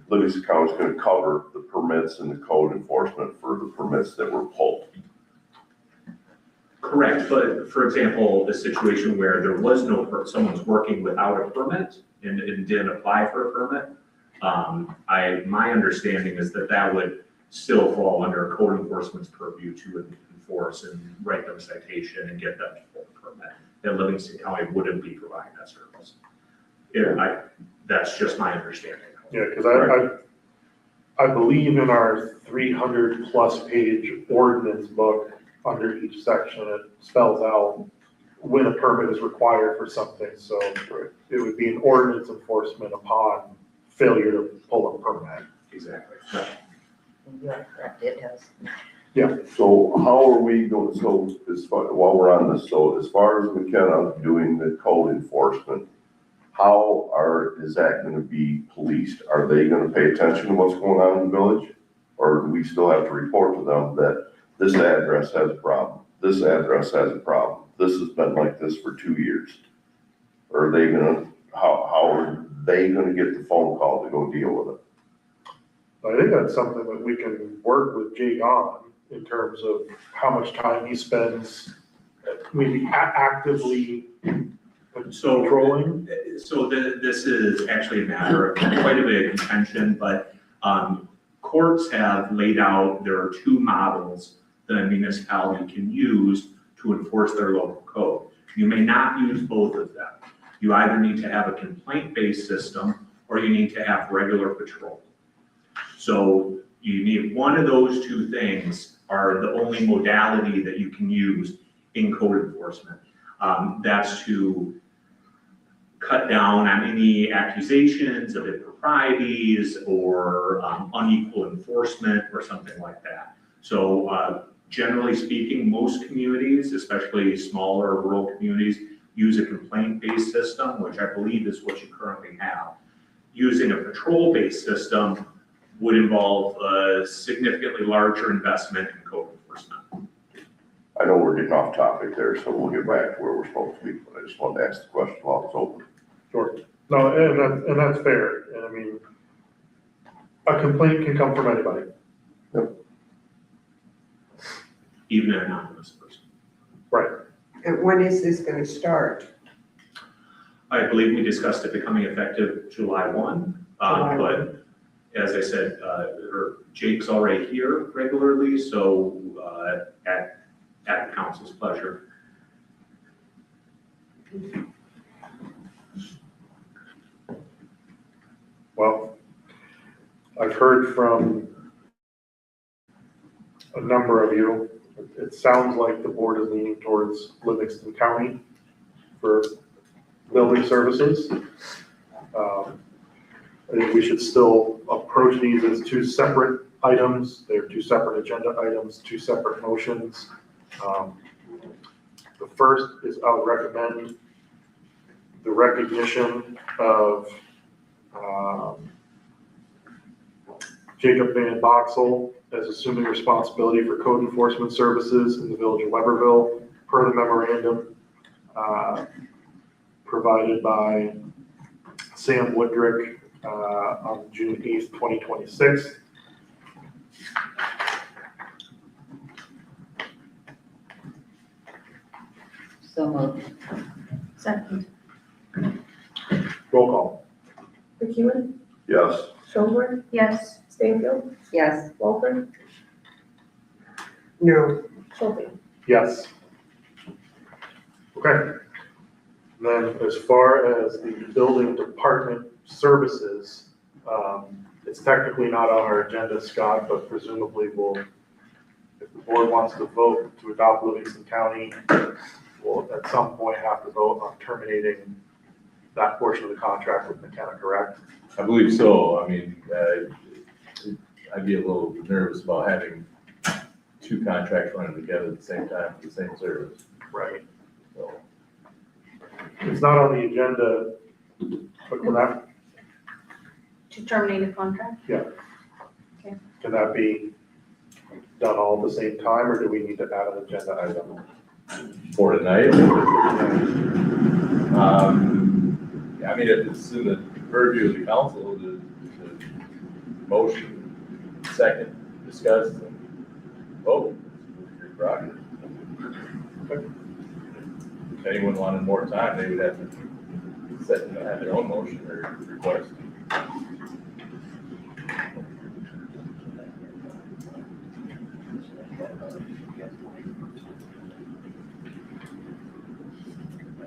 Livingston County is going to cover the permits and the code enforcement for the permits that were pulled. Correct, but for example, the situation where there was no, someone's working without a permit and didn't apply for a permit, my understanding is that would still fall under code enforcement's purview to enforce and write them a citation and get them to pull the permit. That Livingston County wouldn't be providing that service. Yeah, that's just my understanding. yeah, because I believe in our 300+ page ordinance book, under each section, it spells out when a permit is required for something. So it would be an ordinance enforcement upon failure to pull a permit. Exactly. You are correct, it does. So how are we going, so while we're on this, so as far as McKenna doing the code enforcement, is that going to be policed? Are they going to pay attention to what's going on in the village? Or do we still have to report to them that this address has a problem, this address has a problem, this has been like this for 2 years? Or are they gonna, how are they gonna get the phone call to go deal with it? I think that's something that we can work with Jake on in terms of how much time he spends maybe actively controlling. So this is actually a matter of quite a bit of contention, but courts have laid out, there are 2 models that a municipality can use to enforce their local code. You may not use both of them. You either need to have a complaint-based system or you need to have regular patrol. So you need one of those 2 things are the only modality that you can use in code enforcement. That's to cut down on any accusations of improprieties or unequal enforcement or something like that. So generally speaking, most communities, especially smaller rural communities, use a complaint-based system, which I believe is what you currently have. Using a patrol-based system would involve a significantly larger investment in code enforcement. I know we're getting off topic there, so we'll get back to where we're supposed to be, but I just wanted to ask the question while it's open. Sure. No, and that's fair. And I mean, a complaint can come from anybody. Even an anonymous person. Right. And when is this gonna start? I believe we discussed it becoming effective July 1, but as I said, Jake's already here regularly, so at council's pleasure. Well, I've heard from a number of you. It sounds like the board is leaning towards Livingston County for building services. I think we should still approach these as two separate items. They're two separate agenda items, two separate motions. The first is I would recommend the recognition of Jacob Van Boxel as assuming responsibility for code enforcement services in the village of Webberville per the memorandum provided by Sam Woodrick on June 8th, 2026. So moved. Second. Roll call. McEwen, Yes. Schoenberg, Yes. Stanfield, Yes. Walter. No. Schulte. Yes. Okay. Then as far as the building department services, it's technically not on our agenda, Scott, but presumably we'll, if the board wants to vote to adopt Livingston County, we'll at some point have to vote on terminating that portion of the contract with McKenna, correct? I believe so. I mean, I'd be a little nervous about having two contracts running together at the same time for the same service. Right. So, It's not on the agenda, but can that, To terminate the contract? can that be done all at the same time, or do we need to add an agenda item? for tonight, yeah, I mean, if it's in the purview of the council, the motion, second, discuss, and vote, your prerogative. If anyone wanted more time, they would have to set, have their own motion or request.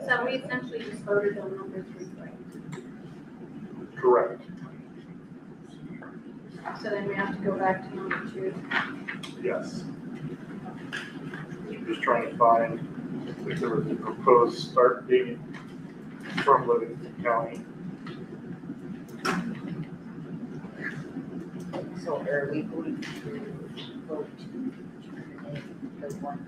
So we essentially just voted on number 3, right? Correct. So then we have to go back to number 2. Yes. Just trying to find if there was a proposed start date from Livingston County. So are we going to vote to terminate the one,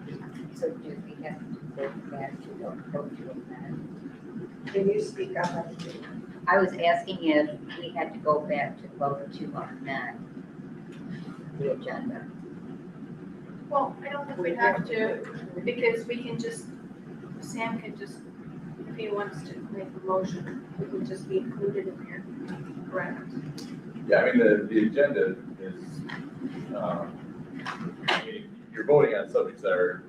so do we have to go back to vote to amend? Can you speak up? I was asking if we had to go back to vote to amend the agenda. Well, I don't think we have to, because we can just, Sam can just, if he wants to make a motion, it would just be included in here, correct? Yeah, I mean, the agenda is, I mean, you're voting on subjects that are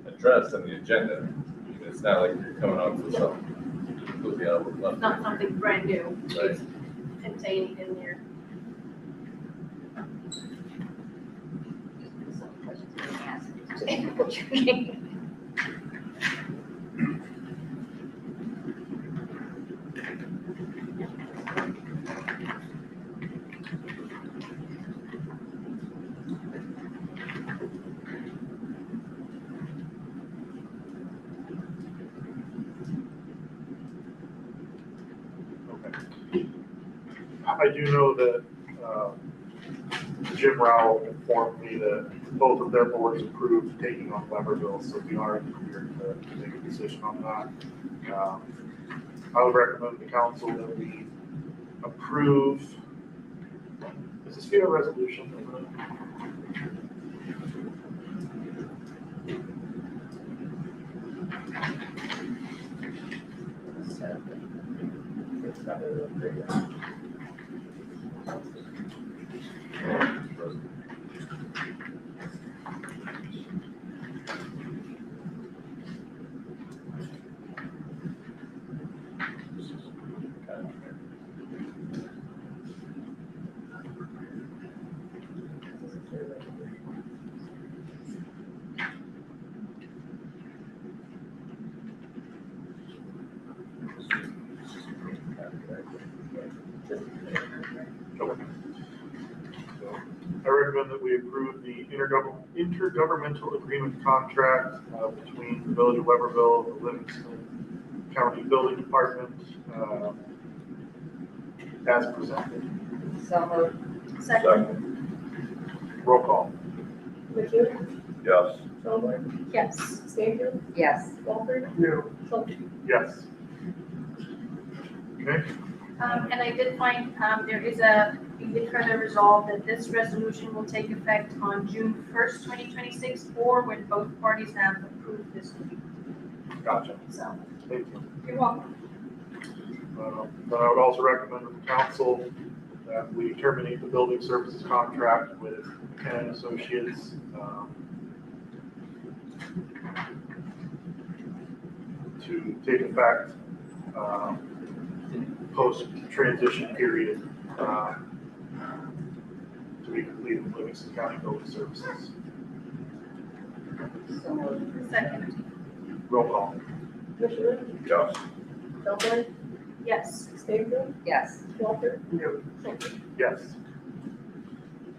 addressed on the agenda. I mean, it's not like you're coming out with something completely out of left. It's not something brand new, Right. it's contained in there. Some questions being asked. I do know that Jim Rowell informed me that both of their boards approved taking on Webberville, so we are here to make a decision on that. I would recommend to the council that we approve, is this via resolution? recommend that we approve the intergovernmental agreement contract between the Village of Webberville, the Livingston County Building Department, as presented. So moved. Second. Roll call. McEwen, Yes. Showboard, Yes. Stanfield, Yes. Walter, No. Schultz. Yes. Okay, And I did find, we did further resolve that this resolution will take effect on June 1st, 2026, or when both parties have approved this agreement. gotcha. So, Thank you. you're welcome. But I would also recommend to the council that we terminate the building services contract with McKenna Associates. To take effect, post-transition period, to be completed in Livingston County Building Services. So moved. Second. Roll call. McEwen, Yes. Showboard, Yes. Stanfield, Yes. Walter, No. Schultz. Yes.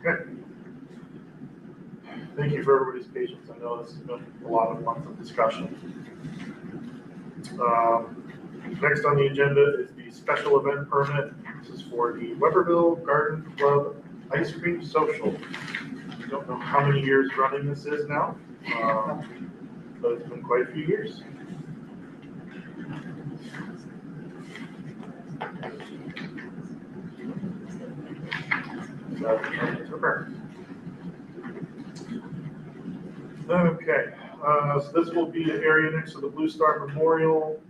Okay. Thank you for everybody's patience. I know this has been a lot of months of discussion. Next on the agenda is the special event permit. This is for the Webberville Garden Club Ice Cream Social. I don't know how many years running this is now, but it's been quite a few years. Okay, so this will be the area next to the Blue Star Memorial,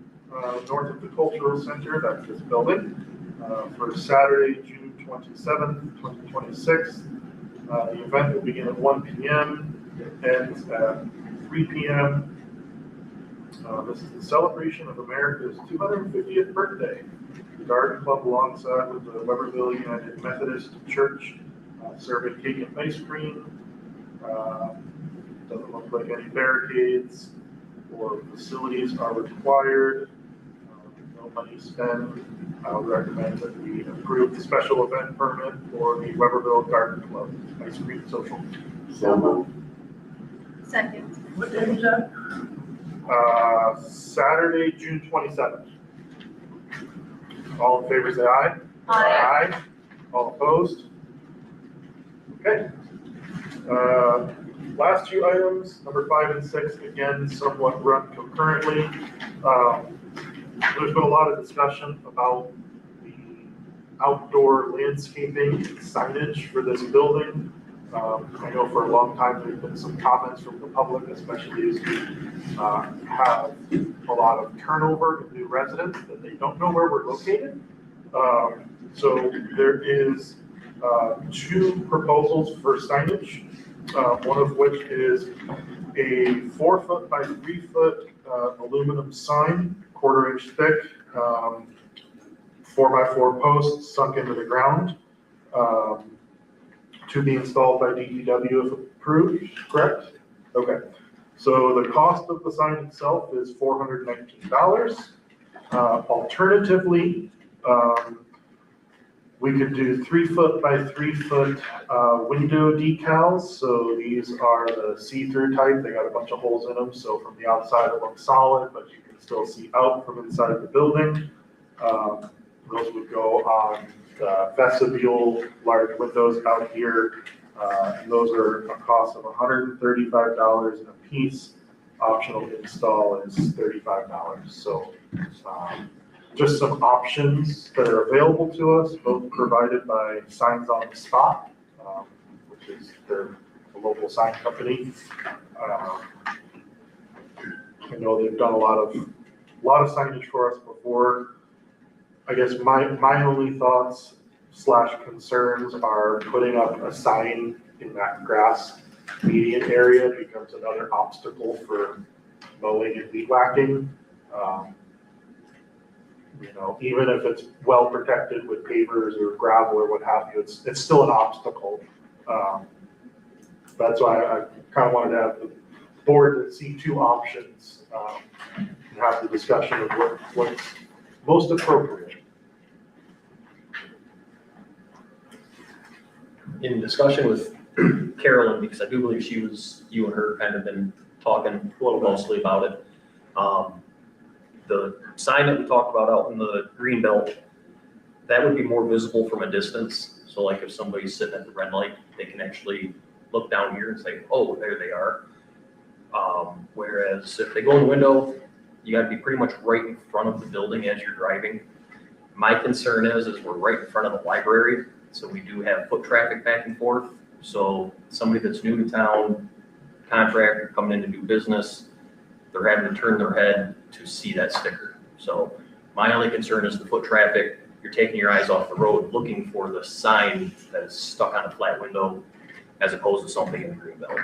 north of the Cultural Center, that's this building, for Saturday, June 27th, 2026. The event will begin at 1 p.m. ends at 3 p.m. This is the celebration of America's 250th birthday. The Garden Club, alongside with the Webberville United Methodist Church, serving cake and ice cream. Doesn't look like any barricades or facilities are required. No money spent. I would recommend that we approve the special event permit for the Webberville Garden Club Ice Cream Social. So moved. Second. What day is that? Saturday, June 27th. All in favor, say aye. Aye. All opposed? Okay. Last two items, number 5 and 6, again, somewhat run concurrently. There's been a lot of discussion about the outdoor landscaping and signage for this building. I know for a long time there's been some comments from the public, especially as we have a lot of turnover of new residents that they don't know where we're located. So there is 2 proposals for signage, one of which is a 4-foot by 3-foot aluminum sign, 1/4 inch thick, 4x4 posts sunk into the ground, to be installed by DPW if approved, correct? Okay, so the cost of the sign itself is $419. Alternatively, we could do 3-foot by 3-foot window decals. So these are the see-through type. They got a bunch of holes in them. So from the outside it looks solid, but you can still see out from inside the building. Those would go on the vestibule, large windows out here. And those are a cost of $135 a piece. Optional install is $35. So just some options that are available to us, both provided by Signs on the Spot, which is a local sign company. I know they've done a lot of signage for us before. I guess my only thoughts / concerns are putting up a sign in that grass median area becomes another obstacle for mowing and weed whacking. You know, even if it's well protected with pavers or gravel or what have you, it's still an obstacle. That's why I kind of wanted to have the board to see 2 options and have the discussion of what's most appropriate. In discussion with Carolyn, because I do believe you and her kind of been talking a little mostly about it. The sign that we talked about out in the green belt, that would be more visible from a distance. So like if somebody's sitting at the red light, they can actually look down here and say, oh, there they are. Whereas if they go in the window, you gotta be pretty much right in front of the building as you're driving. My concern is we're right in front of the library, so we do have foot traffic back and forth. So somebody that's new to town, contractor coming in to do business, they're having to turn their head to see that sticker. So my only concern is the foot traffic. You're taking your eyes off the road, looking for the sign that is stuck on a flat window as opposed to something in the green belt.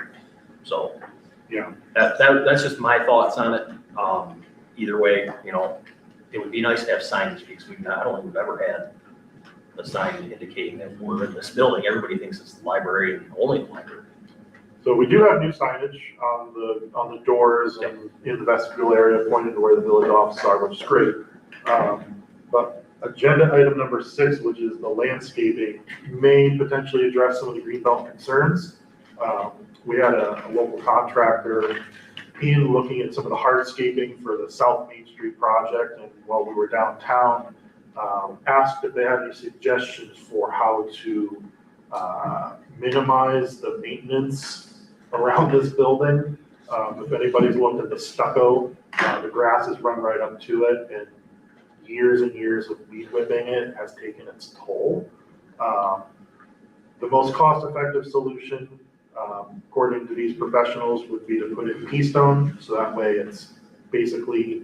So Yeah. that's just my thoughts on it. Either way, it would be nice to have signage because I don't think we've ever had a sign indicating that we're in this building. Everybody thinks it's the library and only the library. So we do have new signage on the doors and in the vestibule area pointing to where the village offices are, which is great. But agenda item number 6, which is the landscaping, may potentially address some of the greenbelt concerns. We had a local contractor in looking at some of the hardscaping for the South Main Street project, and while we were downtown, asked if they had any suggestions for how to minimize the maintenance around this building. If anybody's looked at the stucco, the grass has run right up to it, and years and years of weed whipping it has taken its toll. The most cost-effective solution, according to these professionals, would be to put it in Keystone, so that way it's basically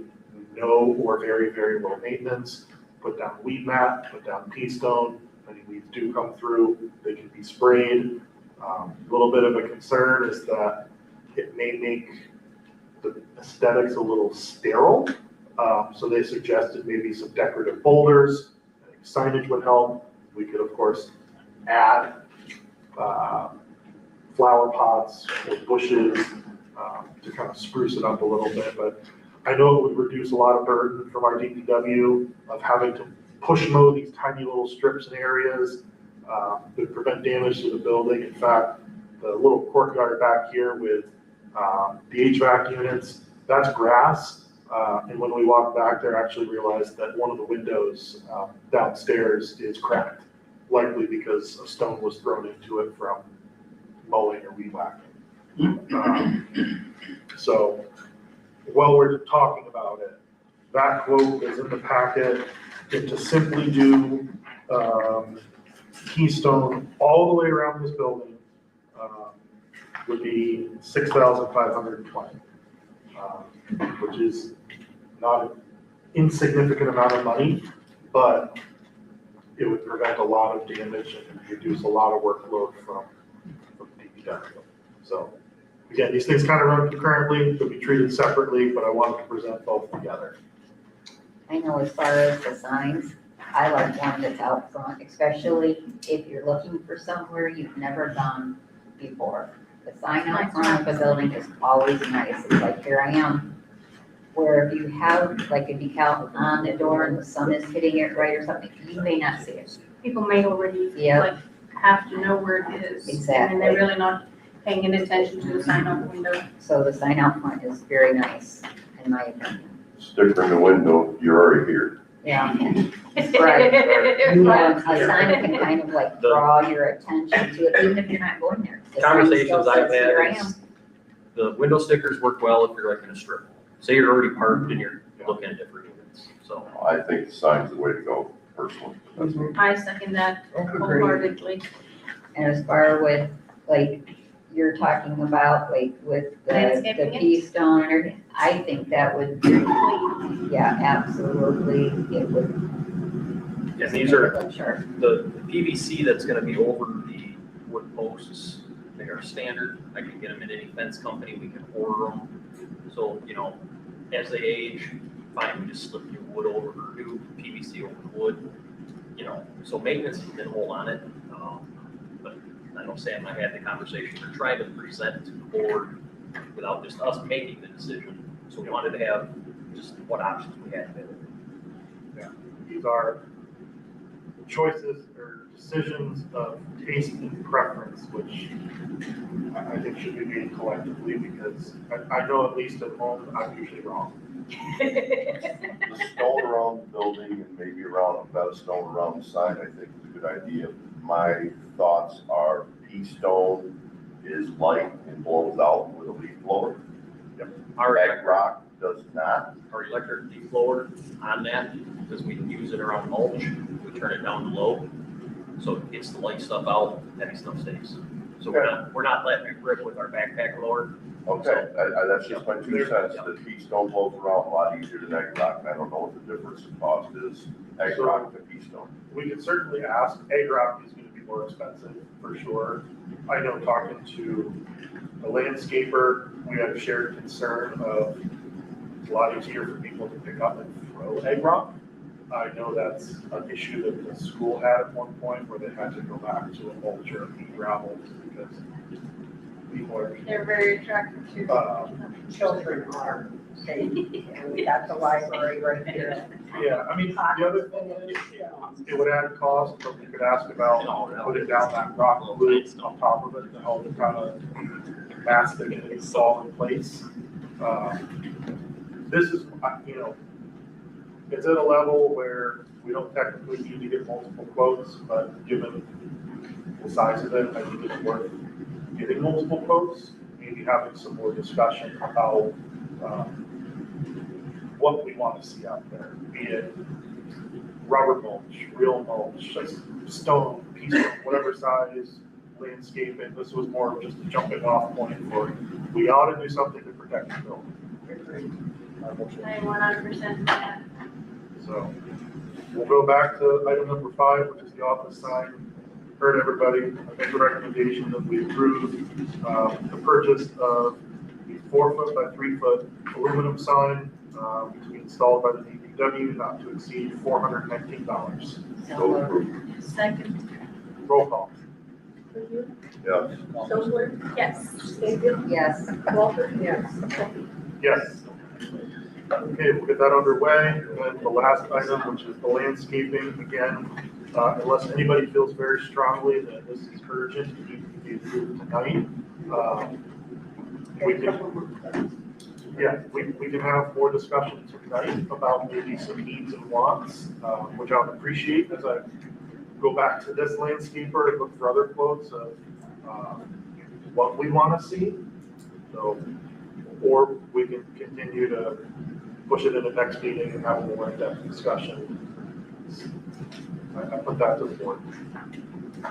no or very, very low maintenance. Put down weed mat, put down Keystone. If any weeds do come through, they can be sprayed. A little bit of a concern is that it may make the aesthetics a little sterile. So they suggested maybe some decorative boulders. I think signage would help. We could, of course, add flower pots or bushes to kind of spruce it up a little bit. But I know it would reduce a lot of burden from our DPW of having to push mow these tiny little strips and areas. It would prevent damage to the building. In fact, the little courtyard back here with the HVAC units, that's grass. And when we walked back there, I actually realized that one of the windows downstairs is cracked, likely because a stone was thrown into it from mowing or weed whacking. So while we're talking about it, that quote is in the packet. And to simply do Keystone all the way around this building would be $6,520, which is not an insignificant amount of money, but it would prevent a lot of damage and reduce a lot of workload from DPW. So again, these things kind of run concurrently, they'll be treated separately, but I wanted to present both together. I know as far as the signs, I like one that's out front, especially if you're looking for somewhere you've never gone before. The sign out front of a building is always nice. It's like, here I am. Where if you have like a decal on the door and the sun is hitting it right or something, you may not see it. People may already have to know where it is. Exactly. And they're really not paying any attention to the sign on the window. So the sign out front is very nice, in my opinion. Sticker in the window, you're already here. Yeah. Right. A sign can kind of like draw your attention to it, even if you're not going there. The sign Conversations still I've says, "Here I had am." is the window stickers work well if you're like in a strip. Say you're already parked and you're looking at different units, so. I think the sign's the way to go, personally. That's me. I second that wholeheartedly. And as far with, like, you're talking about, like, with the Landscaping it? Keystone and everything, I think that would, yeah, absolutely, it would. Yeah, these are, look sharp. the PVC that's gonna be over the wood posts, they are standard. I can get them at any fence company, we can order them. So, as they age, fine, we just slip new wood over or new PVC over the wood. So maintenance is minimal on it. But I know Sam and I had the conversation, we're trying to present to the board without just us making the decision. So we wanted to have just what options we had available. Yeah, these are choices or decisions of taste and preference, which I think should be made collectively, because I know at least at home, I'm usually wrong. The stone around the building and maybe around, a bed of stone around the sign, I think is a good idea. My thoughts are pea stone is light and blows out with a leaf blower. Our Ag rock does not. Our electric deflower on that, because we use it around mulch, we turn it down to low, so it gets the light stuff out, heavy stuff stays. So we're not letting it rip with our backpack blower. Okay, that's just my 2 cents. The pea stone blows around a lot easier than ag rock. I don't know what the difference in cost is, ag rock to pea stone. We can certainly ask. Ag rock is going to be more expensive for sure. I know talking to a landscaper, we have a shared concern of it's a lot easier for people to pick up and throw ag rock. I know that's an issue that the school had at one point where they had to go back to a mulch or a pea gravel because people are. They're very attractive to. Children are, and we got the library right here. Yeah, I mean, the other thing is, it would add cost, but we could ask about putting down that rock glue on top of it to help it kind of mask it and it's all in place. This is, it's at a level where we don't technically need to get multiple quotes, but given the size of it, I think it's worth getting multiple quotes, maybe having some more discussion about what we want to see out there, be it rubber mulch, real mulch, stone, piece of whatever size, landscaping. This was more of just a jumping off point for, we ought to do something to protect the building. I 100% that. So we'll go back to item number 5, which is the office sign. Heard everybody. I make a recommendation that we approve the purchase of the 4-foot by 3-foot aluminum sign to be installed by the DPW, not to exceed $419. So approved. Second. Roll call. Yes. Schoenberg, Yes. Mayfield, Yes. Walter, yes. Yes. Okay, we'll get that underway. And then the last item, which is the landscaping, again, unless anybody feels very strongly that this is urgent, it needs to be approved tonight. We can have more discussion tonight about maybe some needs and wants, which I would appreciate as I go back to this landscaper and look for other quotes of what we want to see. So, or we can continue to push it in the next meeting and have a more in-depth discussion. I put that to the board. I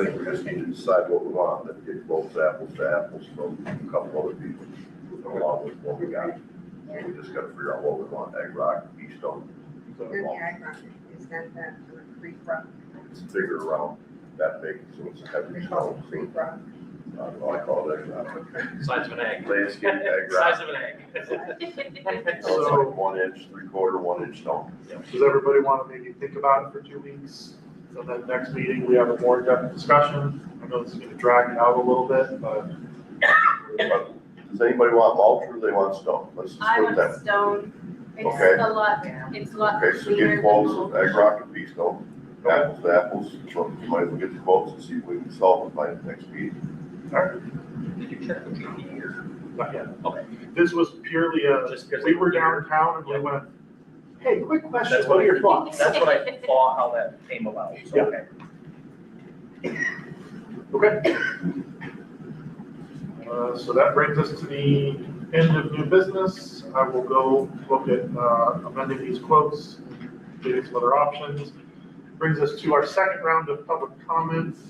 think we just need to decide what we want and get both apples to apples from a couple other people, along with what we got. We just gotta figure out what we want, ag rock, pea stone. And the ag rock, is that creek rock? It's bigger around that big, so it's a heavy We call stone. it creek rock. I call it ag rock. Size of an egg. Landscape ag rock. Size of an egg. So it's like 1 inch, 3/4, 1 inch stone. Does everybody want to maybe think about it for 2 weeks? So then next meeting, we have a more in-depth discussion. I know this is going to drag it out a little bit, but. Does anybody want mulch or do they want stone? Let's just I put want that. stone. It's Okay. a lot, it's a lot Okay, so cleaner. get quotes of ag rock and pea stone, apples to apples, so you might as well get the quotes and see if we can solve it by the next meeting. All right. Did you check the GP here? Not yet. Okay. This was purely Just because we were downtown and we went, hey, quick question, That's what what are your thoughts? That's what I thought, how that came about, so, Yeah. okay. Okay. So that brings us to the end of new business. I will go look at amending these quotes, getting some other options. Brings us to our second round of public comments,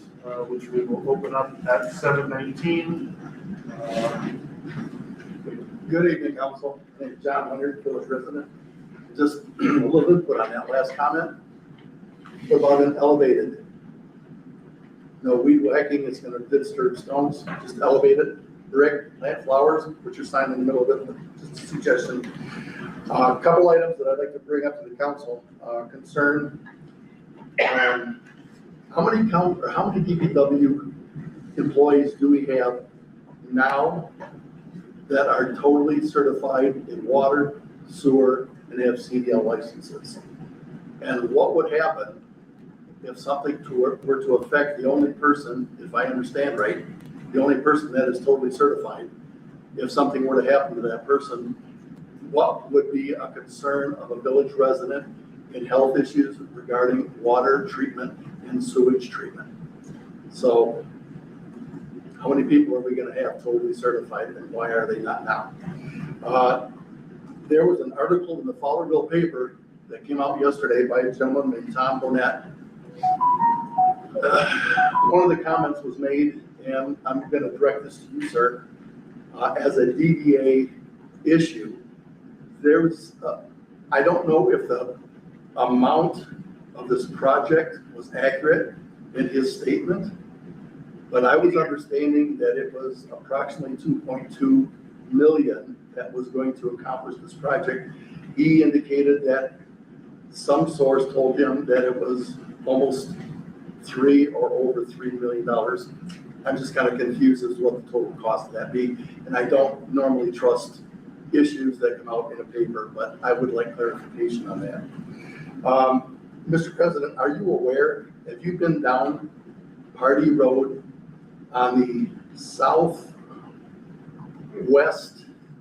which we will open up at 7:19. Good evening, council. My name is John Leonard, village resident. Just a little input on that last comment. What about an elevated? No weed whacking, it's gonna disturb stones, just elevate it, direct, plant flowers, put your sign in the middle of it, just a suggestion. A couple items that I'd like to bring up to the council, concern. How many DPW employees do we have now that are totally certified in water, sewer, and have CDL licenses? And what would happen if something were to affect the only person, if I understand right, the only person that is totally certified, if something were to happen to that person, what would be a concern of a village resident in health issues regarding water treatment and sewage treatment? So how many people are we gonna have totally certified, and why are they not now? There was an article in the Fowlerville paper that came out yesterday by a gentleman named Tom Bonnet. One of the comments was made, and I'm gonna direct this to you, sir, as a DDA issue. There's, I don't know if the amount of this project was accurate in his statement, but I was understanding that it was approximately 2.2 million that was going to accomplish this project. He indicated that some source told him that it was almost $3 or over $3 million. I'm just kind of confused as to what the total cost of that be. And I don't normally trust issues that come out in a paper, but I would like clarification on that. Mr. President, are you aware, have you been down Party Road on the southwest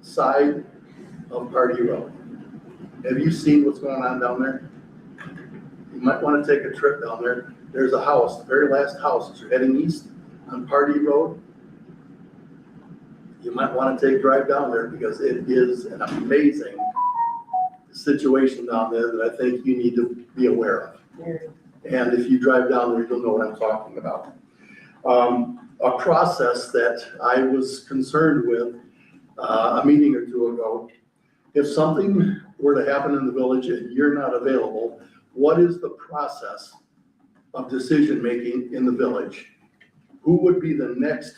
side of Party Road? Have you seen what's going on down there? You might want to take a trip down there. There's a house, the very last house, as you're heading east on Party Road. You might want to drive down there because it is an amazing situation down there that I think you need to be aware of. And if you drive down there, you'll know what I'm talking about. A process that I was concerned with a meeting or two ago, if something were to happen in the village and you're not available, what is the process of decision-making in the village? Who would be the next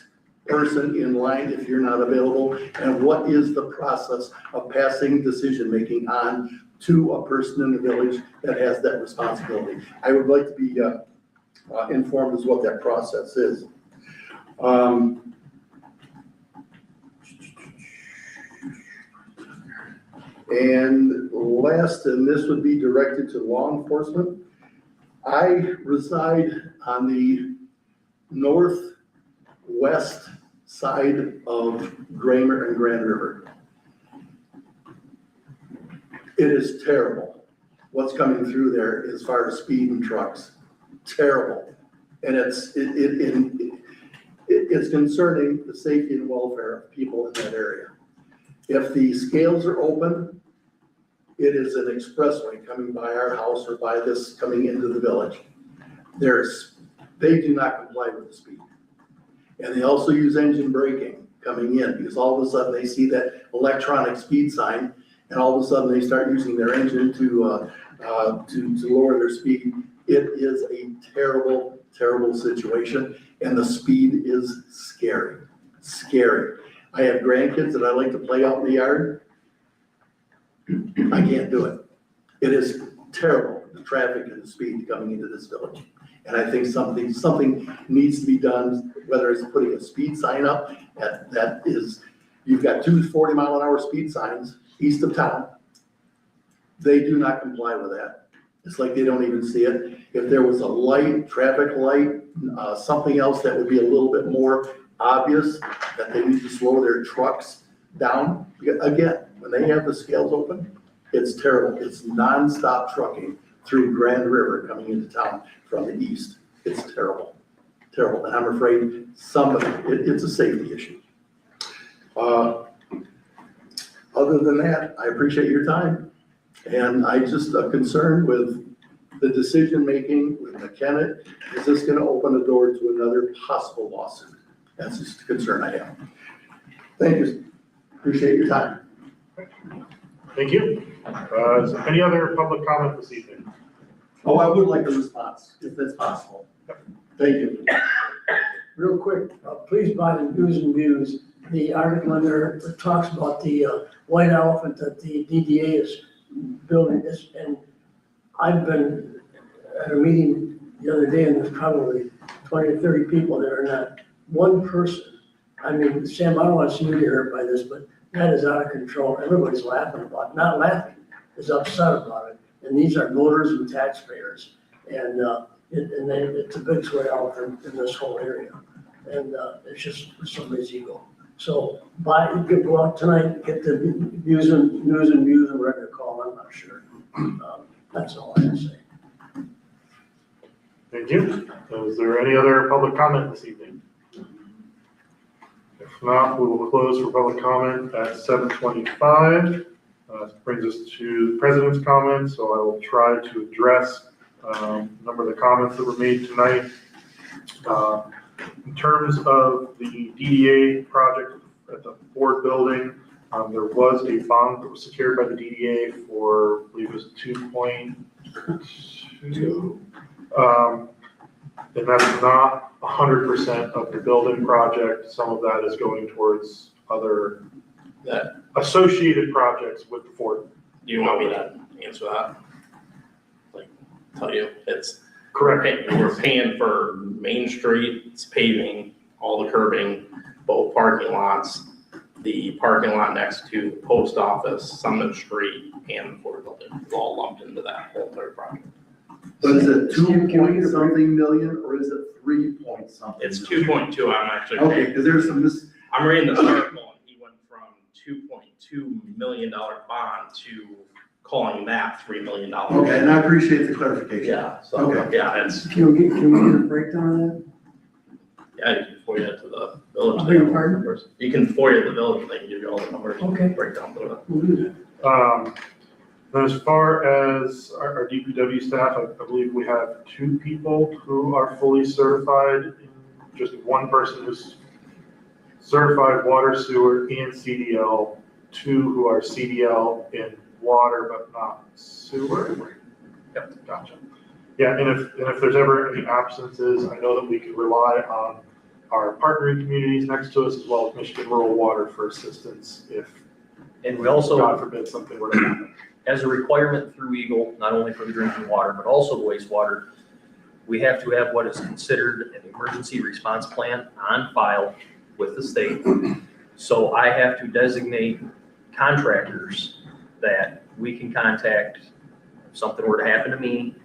person in line if you're not available? And what is the process of passing decision-making on to a person in the village that has that responsibility? I would like to be informed as what that process is. And last, and this would be directed to law enforcement. I reside on the northwest side of Gramer and Grand River. It is terrible what's coming through there as far as speed and trucks. Terrible. And it's concerning the safety and welfare of people in that area. If the scales are open, it is an expressway coming by our house or by this coming into the village. They do not comply with the speed. And they also use engine braking coming in because all of a sudden they see that electronic speed sign and all of a sudden they start using their engine to lower their speed. It is a terrible, terrible situation, and the speed is scary, scary. I have grandkids that I like to play out in the yard. I can't do it. It is terrible, the traffic and the speed coming into this village. And I think something needs to be done, whether it's putting a speed sign up that is, you've got 2 40-mile-an-hour speed signs east of town. They do not comply with that. It's like they don't even see it. If there was a light, traffic light, something else that would be a little bit more obvious that they need to slow their trucks down. Again, when they have the scales open, it's terrible. It's nonstop trucking through Grand River coming into town from the east. It's terrible, terrible. And I'm afraid it's a safety issue. Other than that, I appreciate your time. And I just concerned with the decision-making with McKenna. Is this gonna open the door to another possible lawsuit? That's just a concern I have. Thank you. Appreciate your time. Thank you. Is there any other public comment this evening? Oh, I would like a response, if that's possible. Thank you. Real quick, please buy the News and Views, the article in there that talks about the white elephant that the DDA is building this. And I've been at a meeting the other day and there's probably 20 or 30 people there and not one person. I mean, Sam, I don't want to see you get hurt by this, but that is out of control. Everybody's laughing about it, not laughing, is upset about it. And these are voters and taxpayers. And And then it's a big sweat out in this whole area. And, it's just for somebody's ego. So go out tonight, get the news and views and whatever you call it, I'm not sure. That's all I have to say. Thank you. Is there any other public comment this evening? If not, we will close for public comment at 7:25. This brings us to the president's comments, so I will try to address a number of the comments that were made tonight. In terms of the DDA project at the Ford building, there was a bond that was secured by the DDA for, I believe it was 2.2. And that's not 100% of the building project. Some of that is going towards other associated projects with the Ford. Do you want me to answer that? Like, tell you, it's. Correct. We're paying for Main Street, it's paving, all the curbing, both parking lots, the parking lot next to the post office, Summit Street, and the Ford building. It's all lumped into that whole third project. But is it 2 million or is it 3 something? It's 2.2, I'm actually. Okay, because there's some I'm reading this article, and he went from $2.2 million bond to calling that $3 million. Okay, and I appreciate the clarification. Yeah, so, Okay. yeah, it's, Can we get a breakdown of yeah, you can FOIA it to the village. I beg your pardon? thing. You can FOIA the village, they can give you all the numbers. Okay. Breakdown to it. that? We'll do that. As far as our DPW staff, I believe we have 2 people who are fully certified, just one person who's certified water, sewer, and CDL, 2 who are CDL in water but not sewer. Yep, gotcha. Yeah, and if there's ever any absences, I know that we can rely on our partnering communities next to us as well as Michigan Rural Water for assistance if, And we also, God forbid, something were to happen. as a requirement through Eagle, not only for the drinking water, but also the wastewater, we have to have what is considered an emergency response plan on file with the state. So I have to designate contractors that we can contact if something were to happen to me.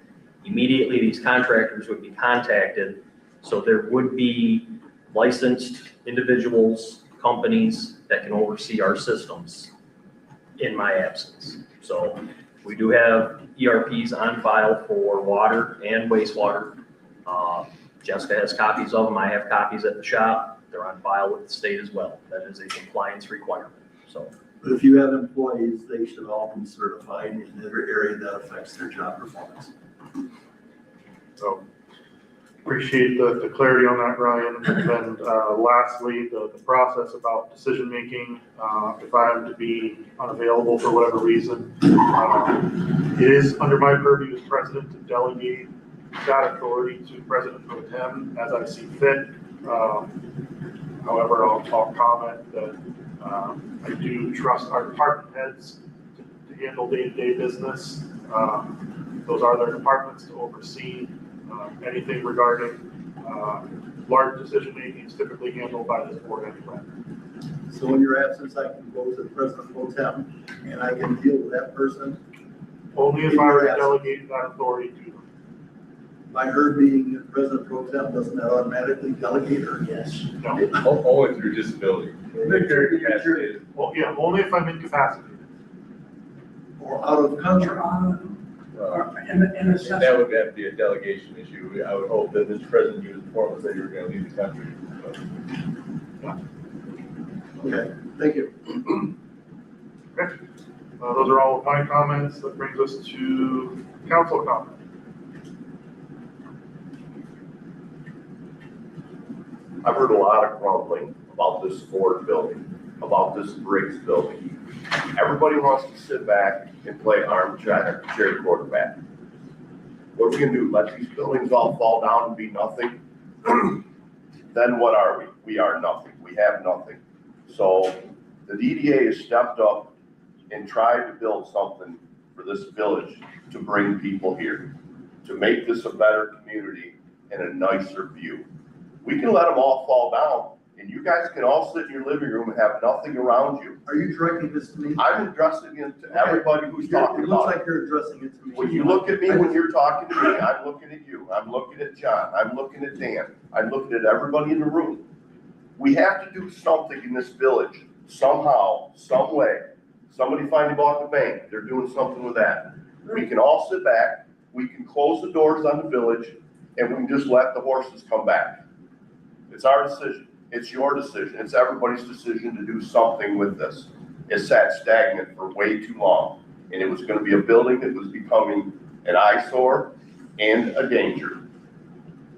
Immediately, these contractors would be contacted. So there would be licensed individuals, companies that can oversee our systems in my absence. So we do have ERPs on file for water and wastewater. Jessica has copies of them. I have copies at the shop. They're on file with the state as well. That is a compliance requirement, so. But if you have employees, they should all be certified in every area that affects their job performance. So appreciate the clarity on that, Ryan. And lastly, the process about decision-making, if I am to be unavailable for whatever reason, it is under my purview as president to delegate that authority to President Pro Tem as I see fit. However, I'll comment that I do trust our department heads to handle day-to-day business. Those are their departments to oversee. Anything regarding large decision-making is typically handled by this board anyway. So in your absence, I can go to the President Pro Tem and I can deal with that person. Only if I were to delegate that authority to them. By her being President Pro Tem, doesn't that automatically delegate her? Yes. No. Only through disability. Incapacitated. Well, yeah, only if I'm incapacitated. Or out of country. And That would have to be a delegation issue. I would hope that Mr. President, you informed us that you were going to leave the country. Okay, thank you. Okay. Those are all of my comments. That brings us to council comment. I've heard a lot of grumbling about this Ford building, about this Briggs building. Everybody wants to sit back and play armchair quarterback. What are we gonna do, let these buildings all fall down and be nothing? Then what are we? We are nothing, we have nothing. So the DDA has stepped up and tried to build something for this village to bring people here, to make this a better community and a nicer view. We can let them all fall down, and you guys can all sit in your living room and have nothing around you. Are you directing this to me? I'm addressing it to everybody who's talking It looks about it. like you're addressing it to me. When you look at me, when you're talking to me, I'm looking at you, I'm looking at John, I'm looking at Dan, I'm looking at everybody in the room. We have to do something in this village, somehow, some way. Somebody finally bought the bank, they're doing something with that. We can all sit back, we can close the doors on the village, and we can just let the horses come back. It's our decision, it's your decision, it's everybody's decision to do something with this. It sat stagnant for way too long, and it was gonna be a building that was becoming an eyesore and a danger.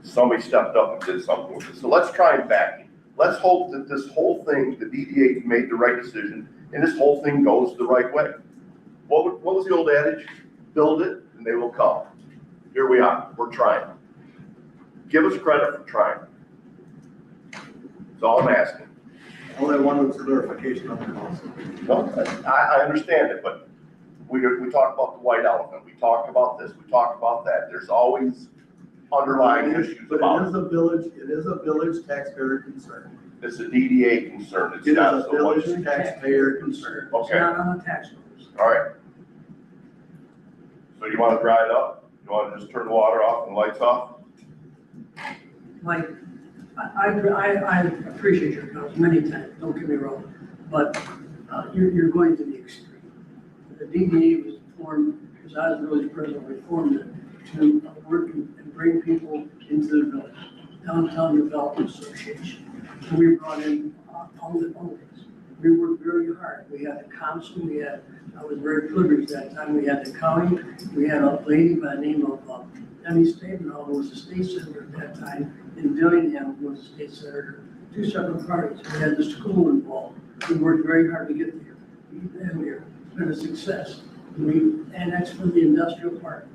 Somebody stepped up and did something with it. So let's try and back it. Let's hope that this whole thing, the DDA made the right decision, and this whole thing goes the right way. What was the old adage? Build it, and they will come. Here we are, we're trying. Give us credit for trying. That's all I'm asking. All I wanted was clarification on the cost. No, I understand it, but we talk about the white elephant, we talk about this, we talk about that. There's always underlying issues But about it is a village taxpayer concern. It's a DDA concern, it's It is not a so village much. taxpayer concern. It's Okay, not on the tax rolls. all right. So you wanna dry it up? You wanna just turn the water off and lights off? Mike, I appreciate your comments many times, don't get me wrong, but you're going to the extreme. The DDA was formed, because I was village president, we formed it to work and bring people into the village, Downtown Development Association. And we brought in all the owners. We worked very hard. We had the council, I was very privileged that time, we had the county, we had a lady by the name of Emmy Stabenall, who was the state senator at that time, in Dillingham, who was the state senator, two separate parties. We had the school involved. We worked very hard to get there. And it's been a success. We annexed for the industrial park.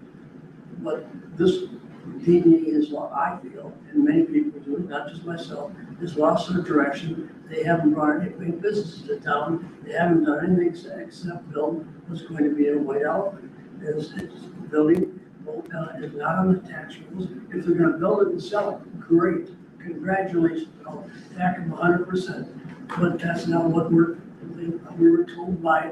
But this DDA is, I feel, and many people do, not just myself, has lost their direction. They haven't brought any big businesses to town. They haven't done anything except build what's going to be a white elephant. It's building, is not on the tax rules. If they're gonna build it and sell it, great, congratulations, I'll back them 100%. But that's not what we were told by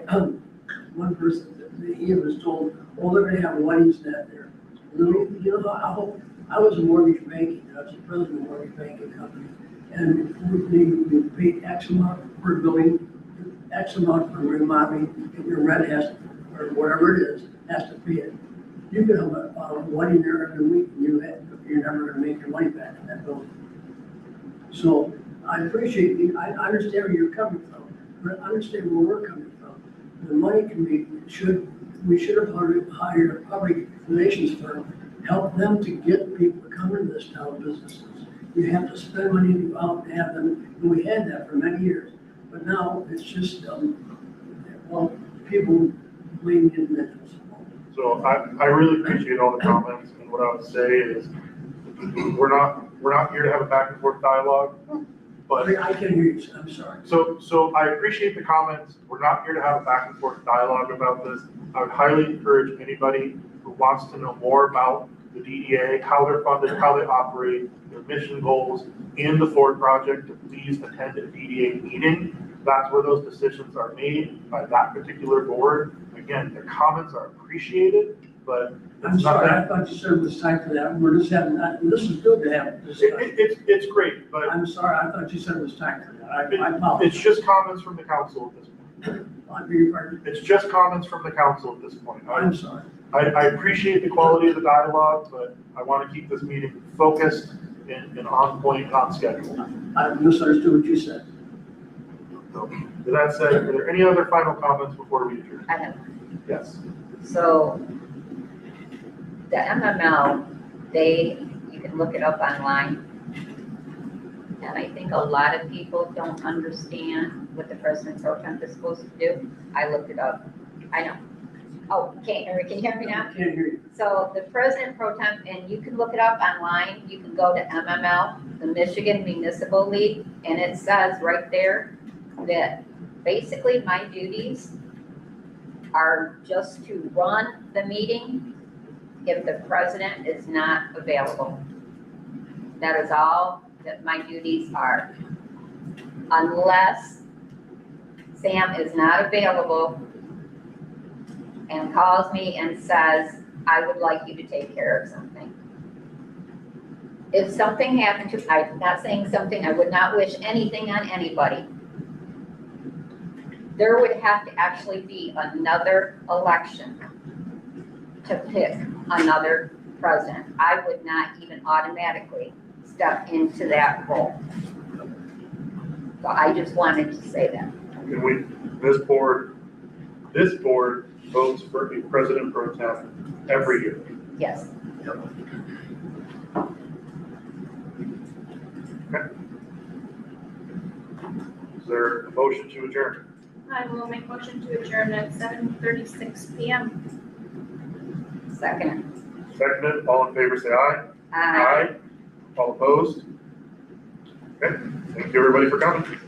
one person, he was told, oh, they're gonna have weddings that there. You know, I was a mortgage banking, I was the president of a mortgage banking company. And we paid X amount per building, X amount for remodeling, if your rent has, or whatever it is, has to pay it. You can have a wedding there every week, and you're never gonna make your money back in that building. So I appreciate you, I understand where you're coming from, but I understand where we're coming from. The money can be, we should have hired a public relations firm, help them to get people to come into this town businesses. You have to spend money to go out and have them, and we had that for many years. But now it's just, people blame the individuals. So I really appreciate all the comments, and what I would say is, we're not here to have a back and forth dialogue, but. I can hear you, I'm sorry. So I appreciate the comments, we're not here to have a back and forth dialogue about this. I would highly encourage anybody who wants to know more about the DEA, how they're funded, how they operate, their mission goals, and the Ford project, to please attend a DEA meeting. That's where those decisions are made by that particular board. Again, the comments are appreciated, but I'm sorry, I thought you said it was time for that. We're just having that, this is good to have this. It's great, but. I'm sorry, I thought you said it was time for that. I apologize. It's just comments from the council at this point. I beg your pardon? It's just comments from the council at this point. I'm sorry. I appreciate the quality of the dialogue, but I want to keep this meeting focused and on point, on schedule. I misunderstood what you said. With that said, are there any other final comments before we adjourn? I have. Yes. So the MML, you can look it up online. And I think a lot of people don't understand what the president pro temp is supposed to do. I looked it up. I know. Oh, can you hear me now? I can't hear you. So the president pro temp, and you can look it up online. You can go to MML, the Michigan Municipal League, and it says right there that basically my duties are just to run the meeting if the president is not available. That is all that my duties are. unless Sam is not available and calls me and says, I would like you to take care of something. If something happened to, I'm not saying something, I would not wish anything on anybody. There would have to actually be another election to pick another president. I would not even automatically step into that role. So I just wanted to say that. And this board votes for a president pro tem every year. Yes. Is there a motion to adjourn? I will make motion to adjourn at 7:36 PM. Second. Seconded, all in favor, say aye. Aye. All opposed? Okay, thank you everybody for coming.